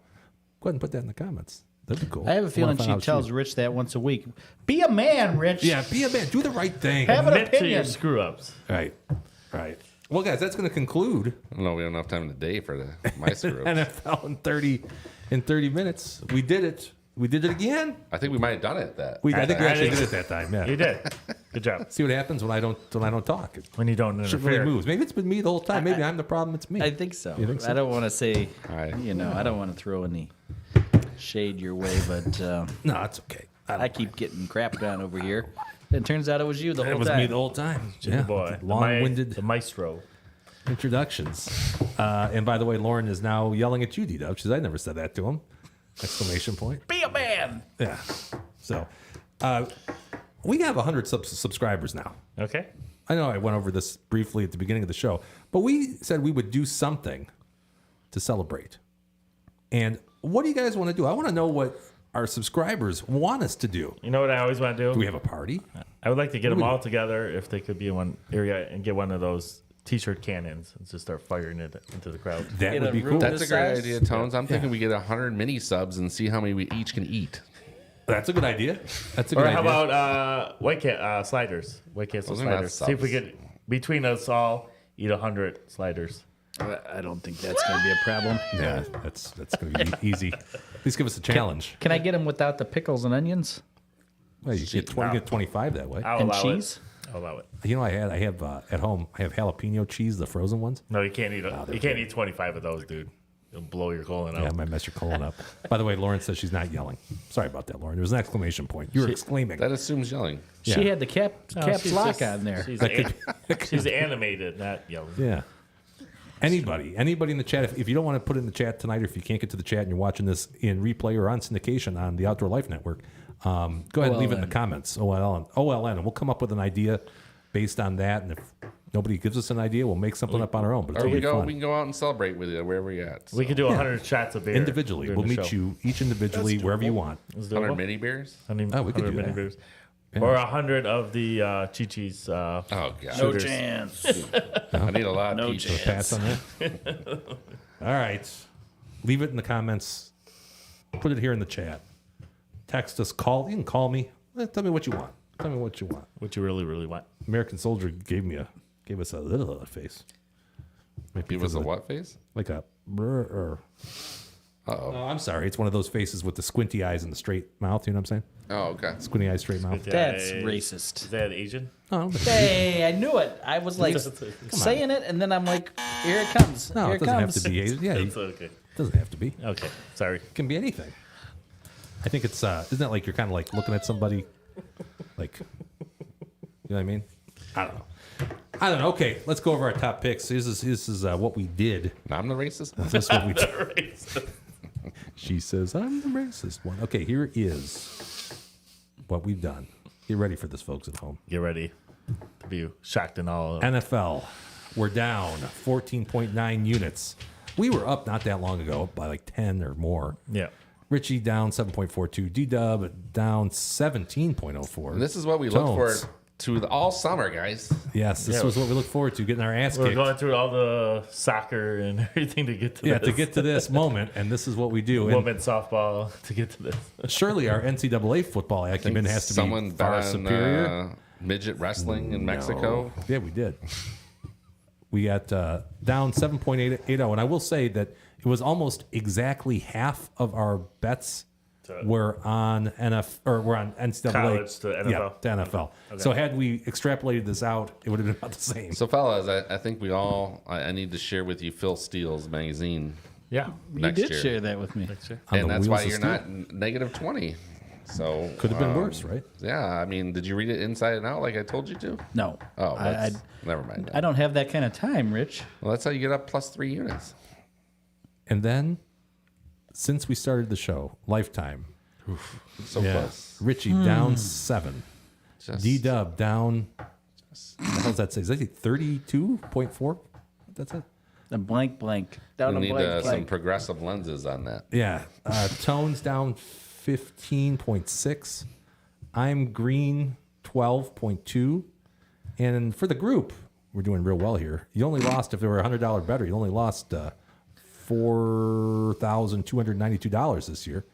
Go ahead and put that in the comments. That'd be cool. I have a feeling wanna she find out tells Rich that once a week. Be a man, Rich. Yeah, be a man. Do the right thing. Have an Admit to your opinion. screw ups. Right. Right. Well, guys, that's going to conclude I don't know. We don't have enough time in the day for my screw. NFL in 30 minutes. We did it. We did it again. I think we might have done it that. I think we I actually think- did it that time. Yeah. You did. Good job. See what happens when I don't talk. It When you don't shit really interfere. moves. Maybe it's been me the whole time. Maybe I'm the problem. It's me. I think so. You think so? I don't want to say, Right. I don't want to throw any shade your way, but No, it's okay. I keep getting crapped on over here. It turns out it was you the whole It was time. me the whole time. Good boy. Long-winded The maestro. introductions. And by the way, Lauren is now yelling at you, D-Dub. She says, I never said that to him. Exclamation point. Be a man. Yeah. So we have 100 subscribers now. Okay. I know I went over this briefly at the beginning of the show, but we said we would do something to celebrate. And what do you guys want to do? I want to know what our subscribers want us to do. You know what I always want to do? Do we have a party? I would like to get them all together if they could be in one area and get one of those T-shirt cannons and just start firing it into the crowd. That In would a be room cool. That's a great size? idea, Tones. I'm thinking we get 100 mini subs and see how many we each can eat. That's a good idea. That's a Or good how idea. about White Cat sliders? White Castle Those are not sliders. See if we subs. could, between us all, eat 100 sliders. I don't think that's going to be a problem. Yeah, that's going to be easy. Please give us a challenge. Can I get them without the pickles and onions Well, you get 20, get 25 that way. I'll and allow cheese? it. I'll allow it. You know, I have at home. I have jalapeno cheese, the frozen ones. No, you can't eat. You can't eat 25 of those, dude. It'll blow your colon out. Yeah, I might mess your colon up. By the way, Lauren says she's not yelling. Sorry about that, Lauren. There was an exclamation point. You were exclaiming. That assumes yelling. She Yeah. had the caps She's lock just- on there. She's animated, not yelling. Yeah. Anybody in the chat, if you don't want to put it in the chat tonight, or if you can't get to the chat and you're watching this in replay or on syndication on the Outdoor Life Network, go ahead and leave it in the comments. OLN, and we'll come up with an idea based on that. And if nobody gives us an idea, we'll make something up on our own. But it's Or gonna we be fun. can go out and celebrate with you wherever you're at. We could do 100 shots of beer Individually, during we'll the meet show. you each individually wherever you want. Let's 100 doable. mini beers. 100, Oh, we could 100 do mini that. beers. Or 100 of the Chi-Chi's. Oh, God. No chance. I need a lot of No peach. chance. Pass on that. All right. Leave it in the comments. Put it here in the chat. Text us. Call. You can call me. Tell me what you want. Tell me what you want. What you really, really want. American Soldier gave us a little face. Maybe Give us a because what face? like a brr. Uh-oh. Oh, I'm sorry. It's one of those faces with the squinty eyes and the straight mouth. You know what I'm saying? Oh, okay. Squinty eyes, straight mouth. That's Is racist. that Asian? Oh, Hey, I knew it. I was like saying it, and then I'm like, here it comes. no, here it doesn't comes. have to be Asian. Yeah, It's it okay. doesn't have to be. It Okay. Sorry. can be anything. I think it's isn't that like you're kind of like looking at somebody, like, you know what I mean? I don't know. Okay, let's go over our top picks. This is what we did. I'm the racist. This is what we did. She says I'm the racist one. Okay, here is what we've done. Get ready for this, folks at home. Get ready to be shocked and all. NFL, we're down 14.9 units. We were up not that long ago by like 10 or more. Yeah. Richie down 7.42. D-Dub down 17.04. And this is what we look for all summer, guys. Yes, this Yeah. was what we look forward to, getting our ass We're kicked. going through all the soccer and everything to get to Yeah, this. to get to this moment, and this is what we do. And women's softball to get to this. surely our NCAA football acumen has to Someone be far bet on, superior. midget wrestling in Mexico. No. Yeah, we did. We got down 7.80, and I will say that it was almost exactly half of our bets were on were on NCAA. College to NFL. Yeah, to NFL. So had we extrapolated this out, it would have been about the same. So, fellas, I think we all. I need to share with you Phil Steele's magazine, Yeah. You next did year. share that with me. On and the that's wheels why of you're steel. not negative 20. So Could have been worse, right? Yeah, I mean, did you read it inside and out like I told you to? No. Oh, I never mind. don't have that kind of time, Rich. Well, that's how you get up plus 3 units. And then, since we started the show, Lifetime. So Yeah. close. Richie down 7. Just, D-Dub down. What the hell does that say? Is that 32.4? That's it. A blank. we Down a need blank. some progressive lenses on that. Yeah. Tones down 15.6. I'm green 12.2. And for the group, we're doing real well here. You only lost, if there were $100 better, you only lost $4,292 this year.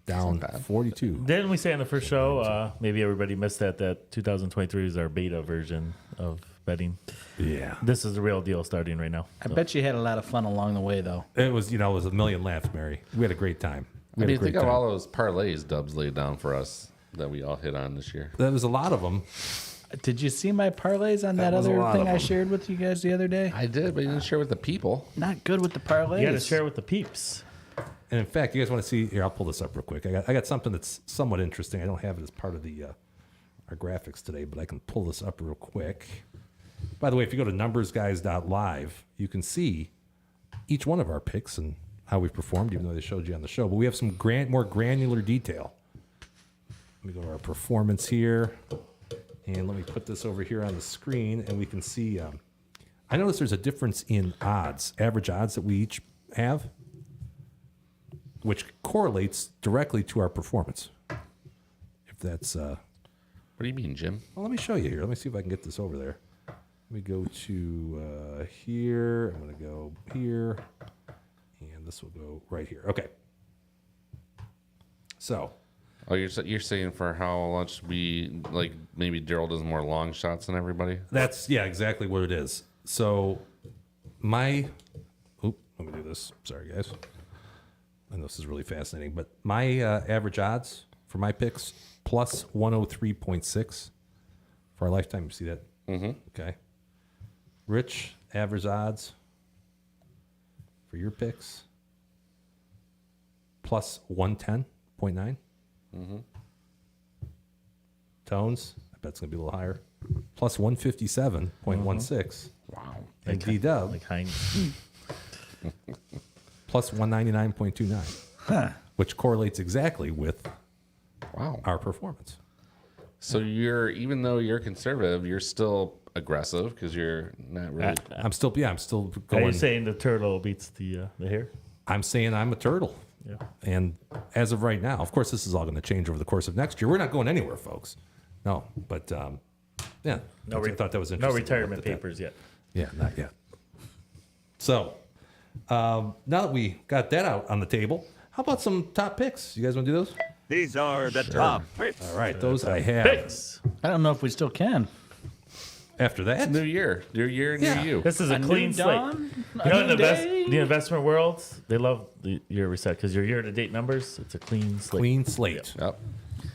Down 42. Didn't we say on the first show, maybe everybody missed that 2023 is our beta version of betting? Yeah. This is the real deal starting right now. I bet you had a lot of fun along the way, though. It was, it was a million laughs, Mary. We had a great time. We I had mean, a great think of time. all those parlays Dubs laid down for us that we all hit on this year. There was a lot of them. Did you see my parlays on that was a other lot thing of I them. shared with you guys the other day? I did, but you didn't share with the people. Not good with the parlays. You got to share with the peeps. And in fact, you guys want to see here? I'll pull this up real quick. I got something that's somewhat interesting. I don't have it as part of the our graphics today, but I can pull this up real quick. By the way, if you go to numbersguys.live, you can see each one of our picks and how we performed, even though they showed you on the show. But we have some more granular detail. Let me go to our performance here, and let me put this over here on the screen, and we can see. I notice there's a difference in odds, average odds that we each have. which correlates directly to our performance. If that's, What do you mean, Jim? well, let me show you here. Let me see if I can get this over there. Let me go to here. I'm going to go here, and this will go right here. Okay. So, Oh, you're saying for how much we like maybe Daryl does more long shots than everybody? that's, yeah, exactly what it is. So, let me do this. Sorry, guys. I know this is really fascinating, but my average odds for my picks, plus 103.6 for our lifetime. You see that? Mm-hmm. Okay. Rich, average odds for your picks, plus 110.9. Mm-hmm. Tones, I bet it's going to be a little higher, plus 157.16. Wow. And D-Dub, Like Heinz. plus 199.29, which correlates exactly with Wow. our performance. So even though you're conservative, you're still aggressive because you're not really. I'm still Are going. you saying the turtle beats the hare? I'm saying I'm a turtle. Yeah. And as of right now, of course, this is all going to change over the course of next year. We're not going anywhere, folks. No, but yeah, I thought that was No interesting. retirement papers yet. Yeah, not yet. So now that we got that out on the table, how about some top picks? You guys want to do those? These are the top picks. All right, those I have. Picks. I don't know if we still can. After that, New year, new year, new Yeah. you. This is a A clean new slate. dawn, You a know, in new the, day. the investment world, they love the year reset because your year-to-date numbers, it's a clean slate. clean slate. Yep.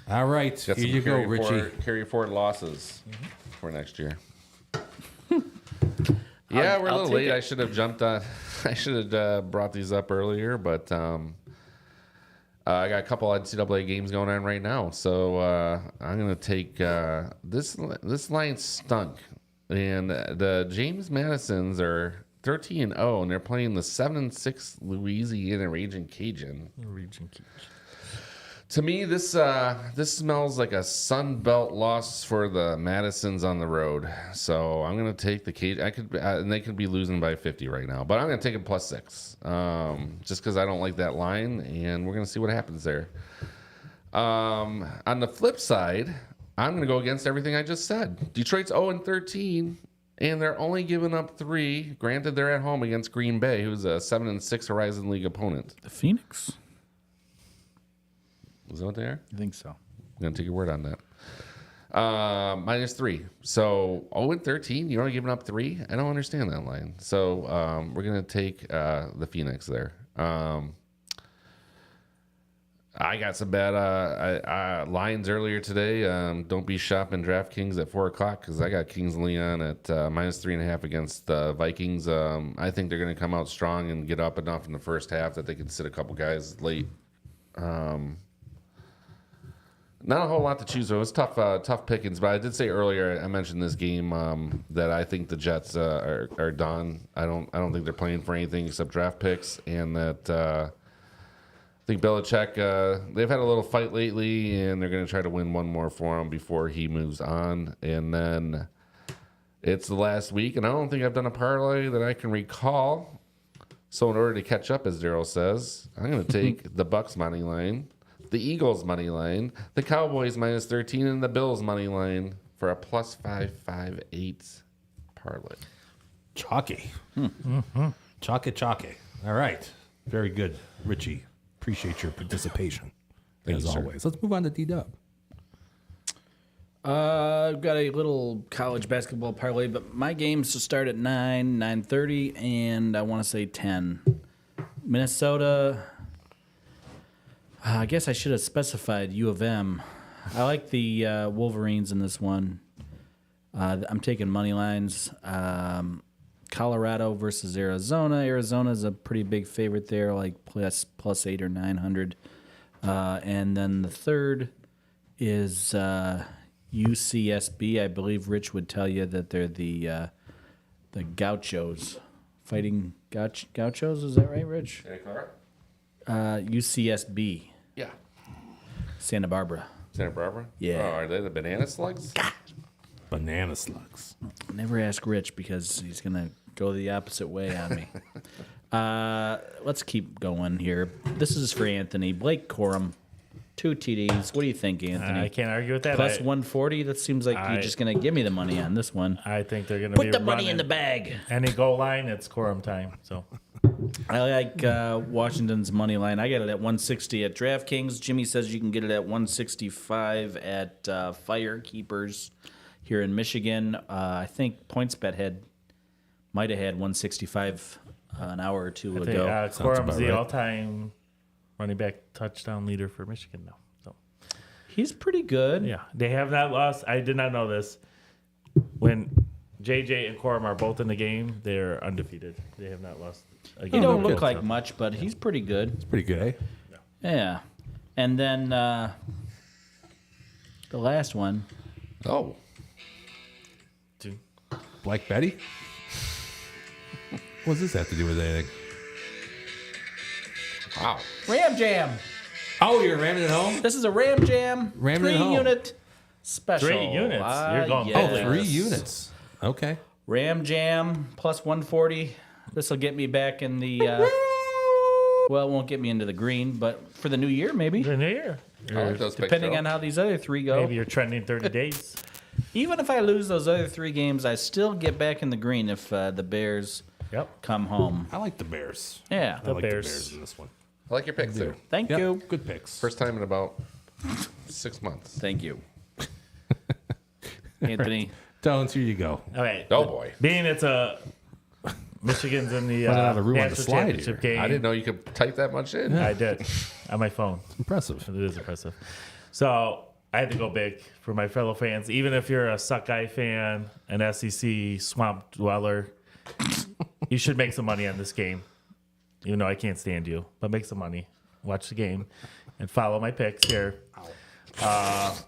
All right, Got here some you go, Richie. carry forward losses for next year. Yeah, we're a I'll little take late. it. I should have jumped on. I should have brought these up earlier, but I got a couple NCAA games going on right now, so I'm gonna take this. This line stunk, and the James Madisons are 13-0, and they're playing the 7-6 Louisiana Raging Cajun. Region Keach. To me, this smells like a Sun Belt loss for the Madisons on the road. So I'm gonna take the Cage. And they could be losing by 50 right now, but I'm gonna take it +6, just because I don't like that line, and we're gonna see what happens there. On the flip side, I'm gonna go against everything I just said. Detroit's 0-13, and they're only giving up 3. Granted, they're at home against Green Bay, who's a 7-6 Horizon League opponent. The Phoenix? Is that what they are? I think so. I'm going to take your word on that. -3. So 0-13, you're only giving up 3? I don't understand that line. So we're going to take the Phoenix there. I got some bad lines earlier today. Don't be shopping DraftKings at 4 o'clock because I got Kings Leon at -3.5 against the Vikings. I think they're going to come out strong and get up enough in the first half that they can sit a couple guys late. Not a whole lot to choose. It was tough pickings, but I did say earlier. I mentioned this game that I think the Jets are done. I don't think they're playing for anything except draft picks, and that I think Belichick. They've had a little fight lately, and they're going to try to win one more for him before he moves on. And then it's the last week, and I don't think I've done a parlay that I can recall. So in order to catch up, as Daryl says, I'm going to take the Bucks money line, the Eagles money line, the Cowboys -13, and the Bills money line for a +558 parlay. Chalky. Chalky. All right. Very good, Richie. Appreciate your participation, Thank as you, sir. always. Let's move on to D-Dub. I've got a little college basketball parlay, but my games to start at 9, 9:30, and I want to say 10. Minnesota. I guess I should have specified U of M. I like the Wolverines in this one. I'm taking money lines. Colorado versus Arizona. Arizona's a pretty big favorite there, like plus 800 or 900. And then the third is UCSB. I believe Rich would tell you that they're the Gauchos, fighting Gauchos. Is that right, Rich? UCSB, Yeah. Santa Barbara. Santa Barbara? Yeah. Oh, are they the banana slugs? Banana slugs. Never ask Rich because he's gonna go the opposite way on me. Let's keep going here. This is for Anthony. Blake Corum, 2 TDs. What do you think, Anthony? I can't argue with that. Plus 140. That seems like you're just going to give me the money on this one. I think they're going to Put the money in the bag. Any goal line, it's Corum time. So I like Washington's money line. I got it at 160 at DraftKings. Jimmy says you can get it at 165 at Firekeepers here in Michigan. I think PointsBet might have had 165 an hour or two I think, ago. Corum's the all-time running back touchdown leader for Michigan now. So he's pretty good. Yeah, they have not lost. I did not know this. When JJ and Corum are both in the game, they're undefeated. They have not lost a game. He don't look like much, but he's pretty good. It's pretty good, eh? Yeah. And then the last one. Oh. Black Betty? What does this have to do with anything? Wow. Ram Jam. Oh, you're ramming it home? This is a Ram Jam Ramming it home. 3-unit special. 3 units. You're going yes. Oh, 3 units. Okay. Ram Jam plus 140. This will get me back in the. Well, it won't get me into the green, but for the new year, maybe. The new year. I like those picks, Depending Joe. on how these other 3 go. Maybe you're trending 30 days. Even if I lose those other 3 games, I still get back in the green if the Bears come home. I like the Bears. Yeah. I like the Bears. Bears in this one. I like your picks there. Thank Yep, you. good picks. First time in about 6 months. Thank you. Anthony. Tones, here you go. All right. Oh, boy. Being it's a Michigan's in the Running out of room on the national slide championship game. I didn't know you could type that much in. I did on my phone. Impressive. It is impressive. So I had to go big for my fellow fans. Even if you're a Suckeye fan, an SEC swamp dweller, you should make some money on this game. Even though I can't stand you, but make some money. Watch the game and follow my picks here. That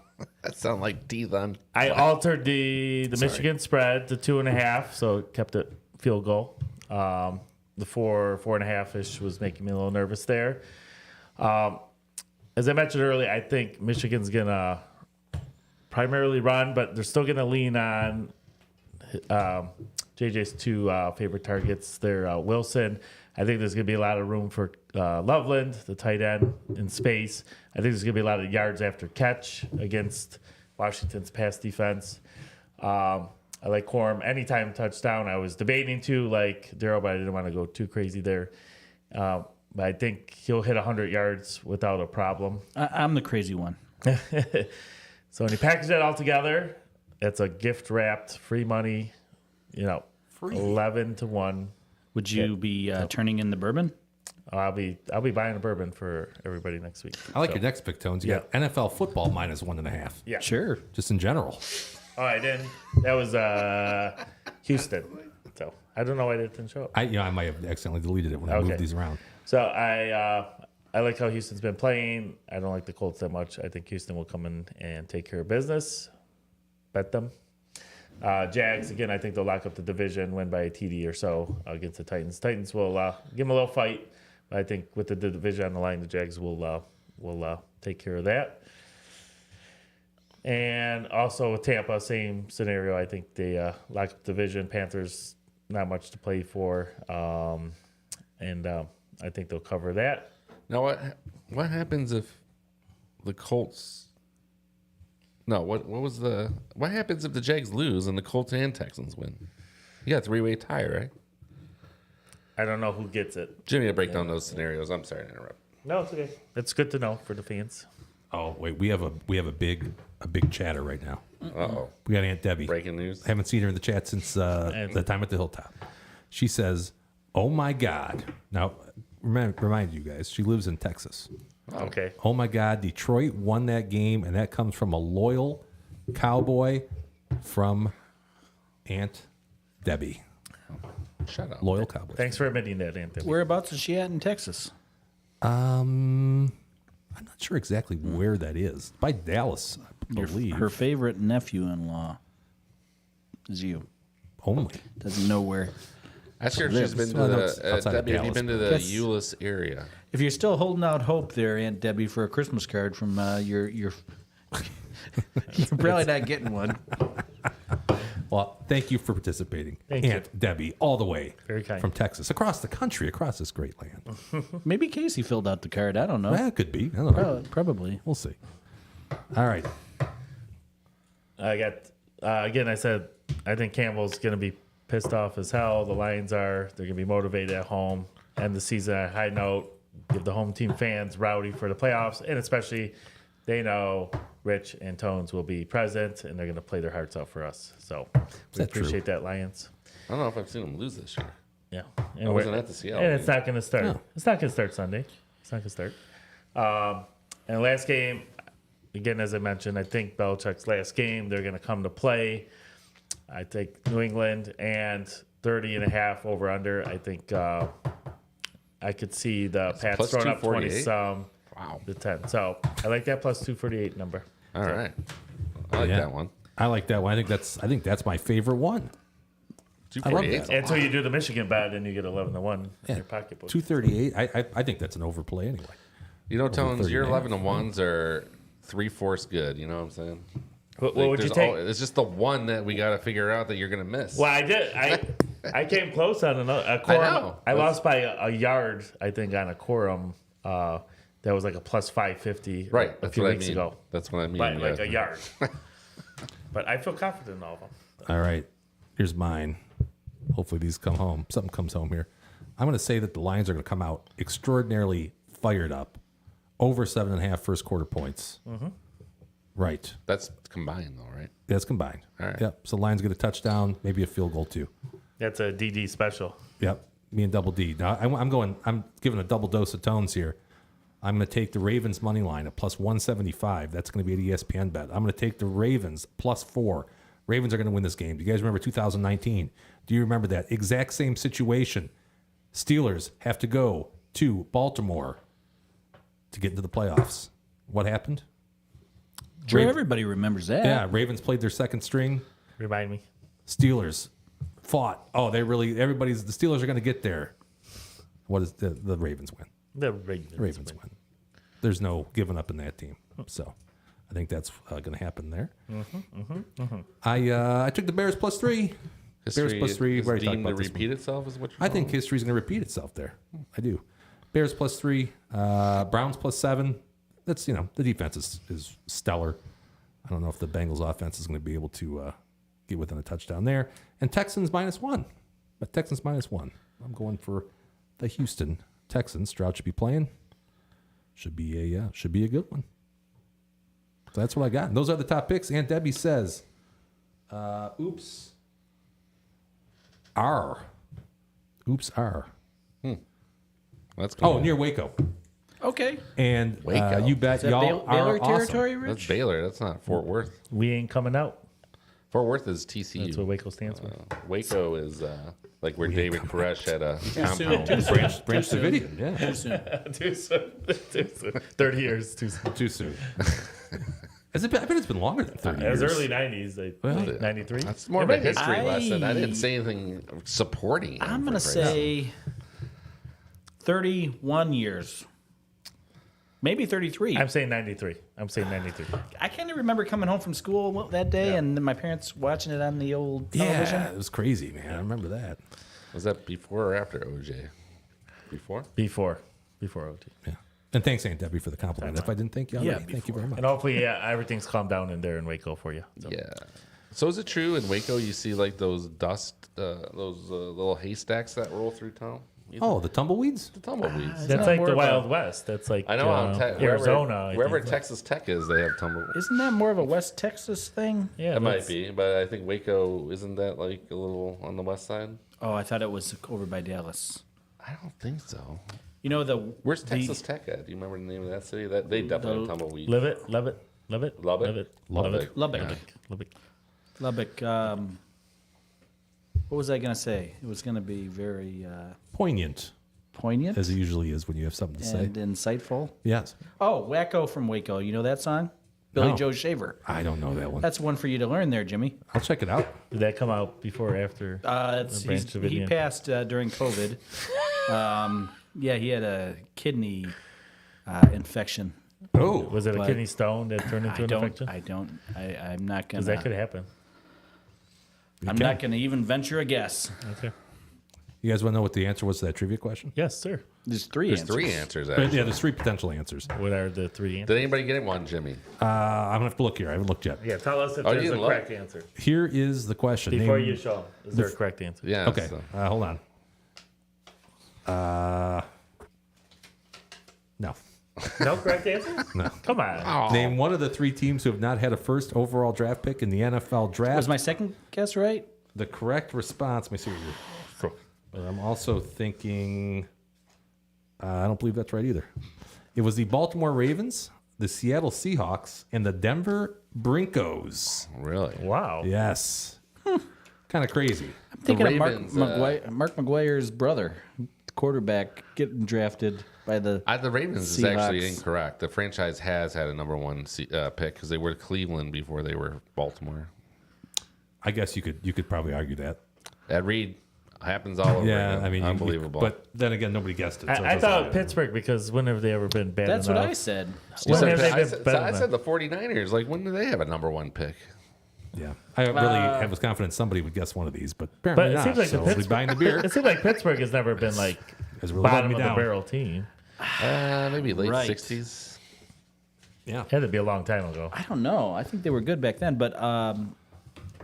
sounds like D-Lun. I altered the Michigan spread to 2.5, so it kept it field goal. The 4.5-ish was making me a little nervous there. As I mentioned earlier, I think Michigan's gonna primarily run, but they're still gonna lean on JJ's 2 favorite targets. They're Wilson. I think there's gonna be a lot of room for Loveland, the tight end, in space. I think there's gonna be a lot of yards after catch against Washington's pass defense. I like Corum anytime touchdown. I was debating to like Darryl, but I didn't want to go too crazy there. But I think he'll hit 100 yards without a problem. I'm the crazy one. So when you package that all together, it's a gift wrapped, free money. 11-1. Would you be turning in the bourbon? I'll be buying a bourbon for everybody next week. I like your next pick, Tones. You got NFL football minus 1.5. Yeah. Sure. Just in general. Oh, I didn't. That was Houston. So I don't know why it didn't show up. I might have accidentally deleted it when I moved these around. So I like how Houston's been playing. I don't like the Colts that much. I think Houston will come in and take care of business. Bet them. Jags, again, I think they'll lock up the division, win by a TD or so against the Titans. Titans will give them a little fight. But I think with the division on the line, the Jags will take care of that. And also with Tampa, same scenario. I think they lock up the division. Panthers, not much to play for. And I think they'll cover that. Now, what happens if the Colts... No, what happens if the Jags lose and the Colts and Texans win? You got a 3-way tie, right? I don't know who gets it. Jimmy will break down those scenarios. I'm sorry to interrupt. No, it's okay. It's good to know for the fans. Oh wait, we have a big chatter right now. Uh-oh. We got Aunt Debbie. Breaking news. Haven't seen her in the chat since the time at the Hilltop. She says, "Oh my God!" Now, remind you guys, she lives in Texas. Okay. Oh my God! Detroit won that game, and that comes from a loyal cowboy from Aunt Debbie. Shut up. Loyal cowboy. Thanks for admitting that, Anthony. Whereabouts is she at in Texas? I'm not sure exactly where that is. By Dallas, I believe. Her favorite nephew-in-law is you. Only. Doesn't know where. Ask her if she's been to Well, no, it's the outside of Debbie. Have you Dallas, been to the Yes. Euless area? If you're still holding out hope there, Aunt Debbie, for a Christmas card from your you're probably not getting one. Well, thank you for participating. Thank Aunt Debbie, all the way Very kind. from Texas, across the country, across this great land. Maybe Casey filled out the card. I don't know. Well, it could be. I don't know. Probably. We'll see. All right. I got again. I said I think Campbell's going to be pissed off as hell. The Lions are. They're going to be motivated at home. End the season at a high note. Give the home team fans rowdy for the playoffs, and especially they know Rich and Tones will be present, and they're going to play their hearts out for us. So we that true? appreciate that, Lions. I don't know if I've seen them lose this year. Yeah, I wasn't at the Seattle and it's game. not going to start. No. It's not going to start Sunday. It's not going to start. And last game, again, as I mentioned, I think Belichick's last game, they're going to come to play. I think New England and 30.5 over under. I think I could see the Pats plus throwing up 20 248? some. Wow. The 10. So I like that plus 248 number. All right. I like Yeah. that one. I like that one. I think that's my favorite one. I love 248. that. Until you do the Michigan bet, and you get 11-1 in your pocketbook. 238. I think that's an overplay anyway. You know, Tones, your 39. 11-1s are 3/4 good. You know what I'm saying? What Like, would you there's take? it's just the one that we got to figure out that you're going to miss. Well, I did. I came close on a quorum. know. I lost by a yard, I think, on a quorum. That was like a plus 550 Right. a That's few what weeks I mean. ago. That's what I mean. By yeah. like a yard. But I feel confident in all of them. All right. Here's mine. Hopefully these come home. Something comes home here. I'm going to say that the Lions are going to come out extraordinarily fired up. Over 7.5 first quarter points. Mm-hmm. Right. That's combined, though, right? That's combined. All right. Yep. So Lions get a touchdown, maybe a field goal too. That's a DD special. Yep. Me and Double D. Now I'm giving a double dose of Tones here. I'm going to take the Ravens money line at plus 175. That's going to be an ESPN bet. I'm going to take the Ravens plus 4. Ravens are going to win this game. Do you guys remember 2019? Do you remember that exact same situation? Steelers have to go to Baltimore to get into the playoffs. What happened? Sure, everybody remembers that. Yeah, Ravens played their second string. Remind me. Steelers fought. Oh, the Steelers are going to get there. What is the Ravens win? The Ravens win. There's no giving up in that team. So I think that's going to happen there. I took the Bears plus 3. Bears plus 3. is We already talked deemed to about this repeat one. itself, is what you're I think calling history's going to repeat itself there. I do. Bears plus 3. Browns plus 7. That's, the defense is stellar. I don't know if the Bengals offense is going to be able to get within a touchdown there. And Texans minus 1. But Texans minus 1. I'm going for the Houston Texans. Stroud should be playing. Should be a good one. So that's what I got. And those are the top picks. Aunt Debbie says, oops. R. Oops, R. That's cool. Oh, near Waco. Okay. And Waco. you bet Is that y'all Baylor are awesome. territory, That's Rich? Baylor. That's not Fort Worth. We ain't coming out. Fort Worth is TCU. That's what Waco stands for. Waco is like where David Koresh had a compound. Branch Davidian. Yeah. Too soon. Too soon. 30 years too soon. Too soon. I bet it's been longer than 30 It was years. early 90s. Like Well, 93. That's more of a history I- lesson. I didn't say anything supporting. I'm going going to say 31 years. Maybe 33. I'm saying 93. I can't even remember coming home from school that day and then my parents watching it on the old television. Yeah, it was crazy, man. I remember that. Was that before or after OJ? Before? Before OT. Yeah. And thanks, Aunt Debbie, for the compliment. If I didn't thank you already, Yeah, thank you very much. And hopefully, everything's calmed down in there in Waco for you. So. Yeah. So is it true in Waco you see like those dust, those little haystacks that roll through town? You Oh, the tumbleweeds? the tumbleweeds. That's that like more the of a- Wild West. That's like I know. Arizona. I Wherever think. Texas Tech is, they have tumbleweeds. Isn't that more of a West Texas thing? Yeah, It might that's- be, but I think Waco isn't that like a little on the west side? Oh, I thought it was over by Dallas. I don't think so. You know Where's Texas Tech at? Do you remember the name of that city? That they definitely have tumbleweeds. Lubbock. Lubbock? Lubbock. What was I going to say? It was going to be very Poignant, poignant as it usually is when you have something to say. and insightful. Yes. Oh, Wacko from Waco. You know that song? Billy No. Joe Shaver. I don't know that one. That's one for you to learn there, Jimmy. I'll check it out. Did that come out before or after? Branch He Davidian. passed during COVID. Yeah, he had a kidney infection. Oh. Was it a But kidney stone that turned into an infection? I'm not going Because that could happen. I'm not going to even venture a guess. Okay. You guys want to know what the answer was to that trivia question? Yes, sir. There's three There's answers. 3 answers, But, actually. yeah, there's 3 potential answers. What are the 3 answers? Did anybody get one, Jimmy? I'm going to have to look here. I haven't looked yet. Yeah, tell us if Oh, you there's a didn't look? correct answer. Here is the question. Before Name- you show 'em, is there a correct answer? Yeah. Okay, so- hold on. No. No correct answer? No. Come on. Name one of the 3 teams who have not had a first overall draft pick in the NFL draft. Was my second guess right? The correct response. Let me see what you. But I'm also thinking. I don't believe that's right either. It was the Baltimore Ravens, the Seattle Seahawks, and the Denver Broncos. Really? Wow. Yes. Kind of crazy. I'm thinking Ravens, of Mark McGuire's brother, quarterback, getting drafted by the. The Ravens is actually Seahawks. incorrect. The franchise has had a number 1 pick because they were Cleveland before they were Baltimore. I guess you could probably argue that. Ed Reed happens all over. Yeah, again. I mean, unbelievable. but then again, nobody guessed it. so it I doesn't thought matter. Pittsburgh because when have they ever been bad That's what enough? I said. You When said- have they I been said, better I enough? said the 49ers. Like, when do they have a number 1 pick? Yeah, I really I was confident somebody would guess one of these, but apparently But it not. seems like so the we'll be Pittsburgh, buying the beer. it seems like Pittsburgh has never been like Guys really letting bottom me of the down. barrel team. Maybe late Right. 60s. Yeah, Had to be a long time ago. I don't know. I think they were good back then, but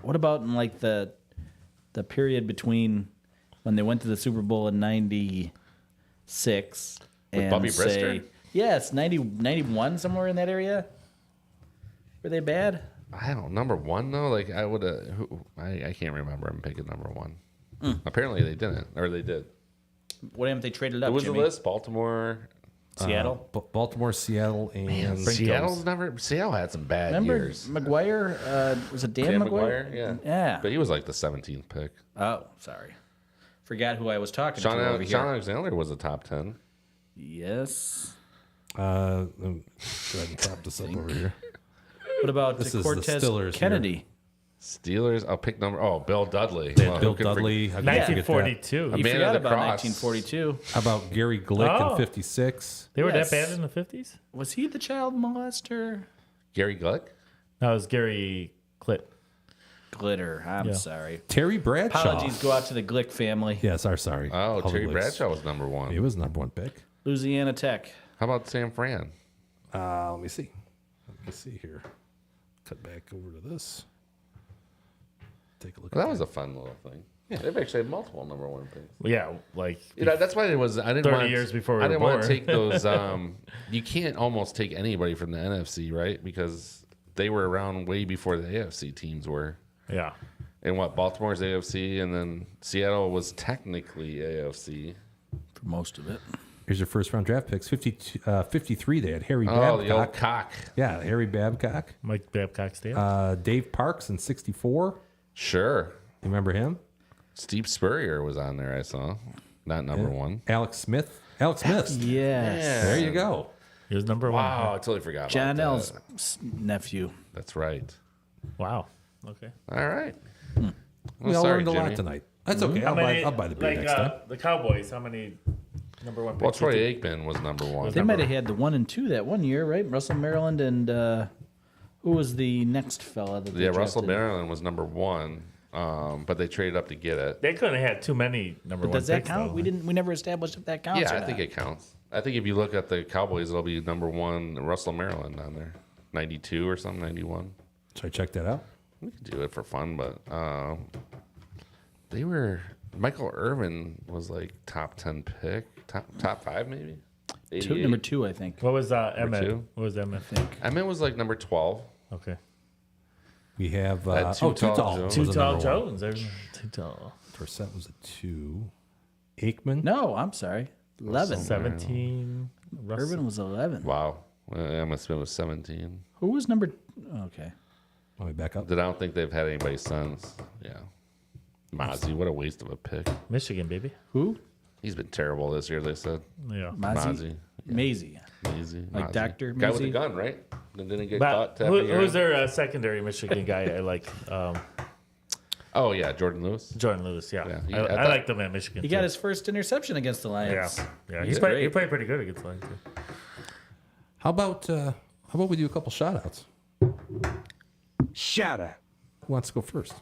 what about in like the period between when they went to the Super Bowl in '96 and Bubby say, Brister? yes, 91, somewhere in that area? Were they bad? I don't know. Number 1, though? Like, I would have. I can't remember him picking number 1. Apparently, they didn't. Or they did. What haven't they traded up? It was Jimmy? the list Baltimore. Seattle. Baltimore, Seattle, and Seattle had some bad Remember years. McGuire? Was it Dan McGuire? Yeah. Yeah. But he was like the 17th pick. Oh, sorry. Forgot who I was talking Sean, to over Sean here. Alexander was a top 10. Yes. Go ahead and top this up over here. What about This is the Cortez Stillers Kennedy? Steelers, I'll pick number. Oh, Bill Dudley. Bill who can Dudley. How could you forget that? 1942. A You man forgot of the about cross. 1942. How about Gary Glick Oh. in '56? They were Yes. that bad in the 50s? Was he the child molester? Gary Glick? No, it was Gary Klitt. Glitter. I'm Yeah. sorry. Terry Bradshaw. Apologies go out to the Glick family. Yes, sorry. Oh, All the Terry Glicks. Bradshaw was number 1. He was number 1 pick. Louisiana Tech. How about Sam Fran? Let me see. Here. Cut back over to this. Take a look. Well, at that was a fun little thing. Yeah, they've actually had multiple number 1 picks. Yeah, like You know, that's why it was. I didn't 30 want years before we I were didn't want to born. take those. You can't almost take anybody from the NFC, right? Because they were around way before the AFC teams were. yeah. And what Baltimore's AFC, and then Seattle was technically AFC. For most of it. Here's your first round draft picks. 53. They had Harry Oh, the old Babcock. cock. Yeah, Harry Babcock. Mike Babcock's dad. Dave Parks in '64. Sure. You remember him? Steve Spurrier was on there. I saw, not number 1. Alex Smith. Alex Smith. Yes. There you go. He was number 1. Wow, I totally forgot. John about L's that. nephew. That's right. Wow. Okay. All right. We all learned a lot tonight. That's okay. I'll buy the beer like, next time. the Cowboys, how many number 1 picks? Well, did Troy they- Aikman was number 1. They might have had the 1 and 2 that one year, right? Russell Maryland and who was the next fella that they Yeah, Russell drafted? Maryland was number 1, but they traded up to get it. They couldn't have had too many number 1 Does that picks, count? though. We never established if that counts. Yeah, or I not. think it counts. I think if you look at the Cowboys, it'll be number 1 Russell Maryland on there, 92 or something, 91. Should I check that out? We could do it for fun, but they were. Michael Irvin was like top 10 pick, top 5 maybe. Number 2, I think. What was Emmett? 2? What was Emmett? Emmett was like number 12. Okay. We have Too Too Tall Tall. Jones. was Too the Tall number 1. Jones. There's Too Tall. Dorsett was a 2. Aikman. No, I'm sorry. 11. 17. Russell. Irvin was 11. Wow. Emmitt Smith was 17. Who was number? Okay. Let me back up. I don't think they've had anybody since. Yeah. Mozzie, what a waste of a pick. Michigan, baby. Who? He's been terrible this year, they said. Yeah. Mozzie. Maisie. Maisie. Like Mozzie. Dr. Guy with the Maisie? gun, right? That didn't get But caught tapping your who's hand? their secondary Michigan guy? I like Oh, yeah, Jordan Lewis. Jordan Lewis. Yeah, Yeah, I thought- like them at Michigan. He got his first interception against the yeah, Lions. yeah. He's He great. played pretty good against Lions too. How about we do a couple shout outs? Shout out. Who wants to go first?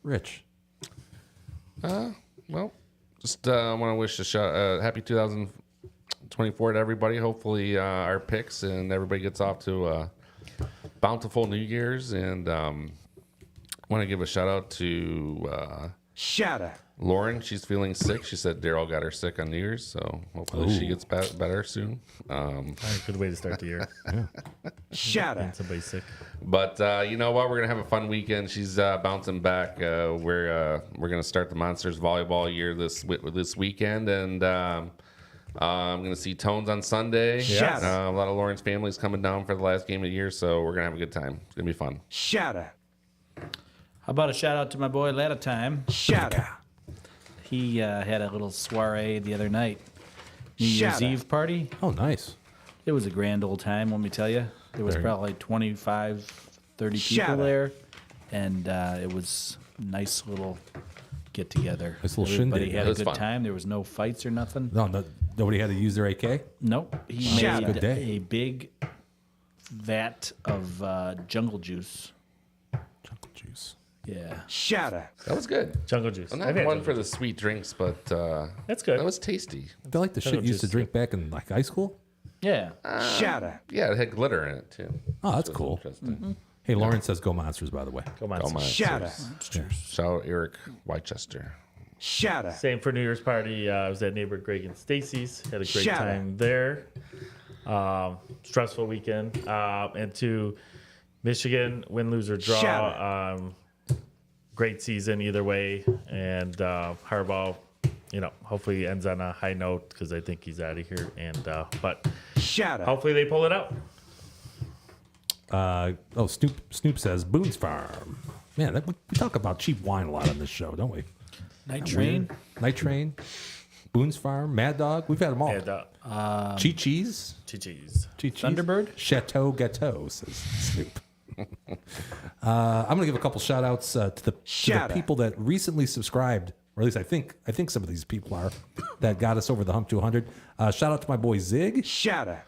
Rich. Well, just want to wish a happy 2024 to everybody. Hopefully, our picks and everybody gets off to a bountiful New Year's. And want to give a shout out to Lauren. She's feeling sick. She said Daryl got her sick on New Year's, so hopefully she gets better soon. Good way to start the year. Getting somebody sick. But you know what? We're gonna have a fun weekend. She's bouncing back. We're gonna start the Monsters volleyball year this weekend, and I'm gonna see Tones on Sunday. Yes. A lot of Lauren's family's coming down for the last game of the year, so we're gonna have a good time. It's gonna be fun. How about a shout out to my boy Latta Time? He had a little soiree the other night. New Year's Eve party. Oh, nice. It was a grand old time, let me tell you. There was probably 25, 30 people there. And it was a nice little get together. Nice little Everybody shindig. had It a was good fun. time. There was no fights or nothing. No, nobody had to use their AK? Nope. He Good made day. a big vat of jungle juice. Jungle juice. Yeah. That was good. Jungle juice. I'm I've not had one jungle for juice. the sweet drinks, but That's good. that was tasty. I feel like the shit you used to drink back in like high school. Yeah. Yeah, it had glitter in it too. Oh, that's Which was cool. interesting. Hey, Lauren says go Monsters, by the way. Come on. Oh my! Shout out Eric Whitechester. Same for New Year's party. I was at neighbor Greg and Stacy's. Had a great time there. Stressful weekend. And to Michigan, win, lose, or draw. Great season either way. And Harbaugh, hopefully ends on a high note because I think he's out of here. And but hopefully they pull it out. Snoop says Boone's Farm. Man, we talk about cheap wine a lot on this show, don't we? Night Train. Night Train, Boone's Farm, Mad Dog. We've had them all. And Chi-Chi's. Chi-Chi's. Thunderbird? Chateau Gâteau, says Snoop. I'm going to give a couple shout outs to the people that recently subscribed, or at least I think some of these people are, that got us over the hump to 100. Shout out to my boy Zig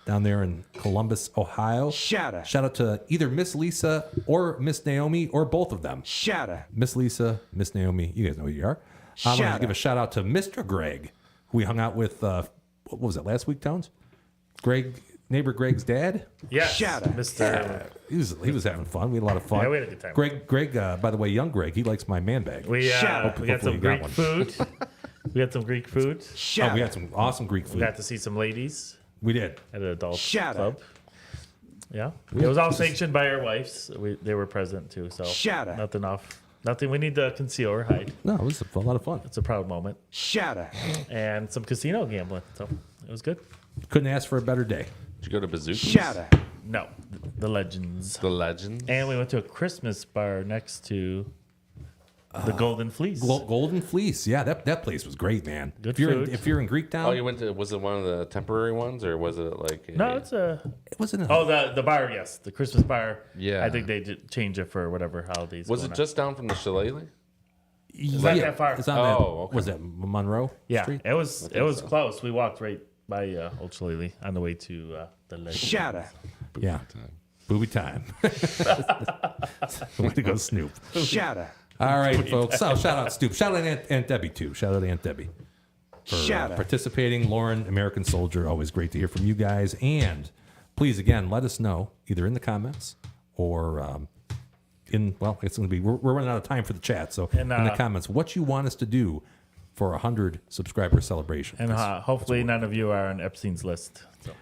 down there in Columbus, Ohio. Shout out to either Miss Lisa or Miss Naomi or both of them. Miss Lisa, Miss Naomi, you guys know who you are. I'm going to give a shout out to Mr. Greg, who we hung out with, what was it, last week, Tones? Neighbor Greg's dad. Yeah. Mr. He was having fun. We had a lot of fun. Yeah, we had a good time. Greg, by the way, young Greg, he likes my man bag. We got Hopefully some you Greek one. food. We got some Greek food. Oh, we had some awesome Greek We food. got to see some ladies We did. at an adult club. Yeah, it was all sanctioned by our wives. They were present too, so nothing we need to conceal or hide. No, it was a lot of fun. It's a proud moment. And some casino gambling, so it was good. Couldn't ask for a better day. Did you go to Bazookas? No, the Legends. The Legends. And we went to a Christmas bar next to the Golden Fleece. Golden Fleece. Yeah, that place was great, man. Good if food. you're in Greek Town, Oh, you went to? Was it one of the temporary ones, or was it like? No, it's a. it wasn't. The bar, yes, the Christmas bar. Yeah. I think they did change it for whatever holidays. Was going it on. just down from the Shillelagh? it's not that far. It's on okay. Was that Monroe Yeah, Street? it was close. We walked right by Old Shillelagh on the way to the Legends. Yeah. Booby time. Way to go, Snoop. All right, folks. So shout out Snoop. Shout out Aunt Debbie too. Shout out Aunt Debbie for participating. Lauren, American Soldier. Always great to hear from you guys. And please, again, let us know either in the comments or it's going to be. We're running out of time for the chat. So in the comments, what you want us to do for 100 subscriber celebration. And hopefully none of you are on Epstein's list. So.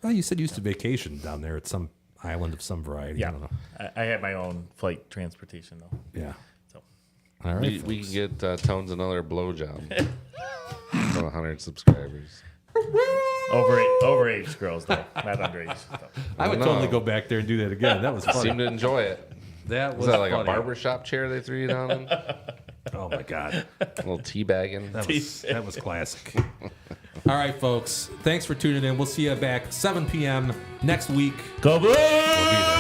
Well, you said you used to vacation down there at some island of some variety. I don't know. I had my own flight transportation though. Yeah. So. All right. We can get Tones another blowjob for 100 subscribers. Overage girls though, not underage. So. I would totally go back there and do that again. That was fun. Seemed to enjoy it. That Was that like a barbershop chair they threw you down in? Oh my God. A little teabagging. That was classic. All right, folks. Thanks for tuning in. We'll see you back 7 p.m. next week. Go Blue! We'll be there.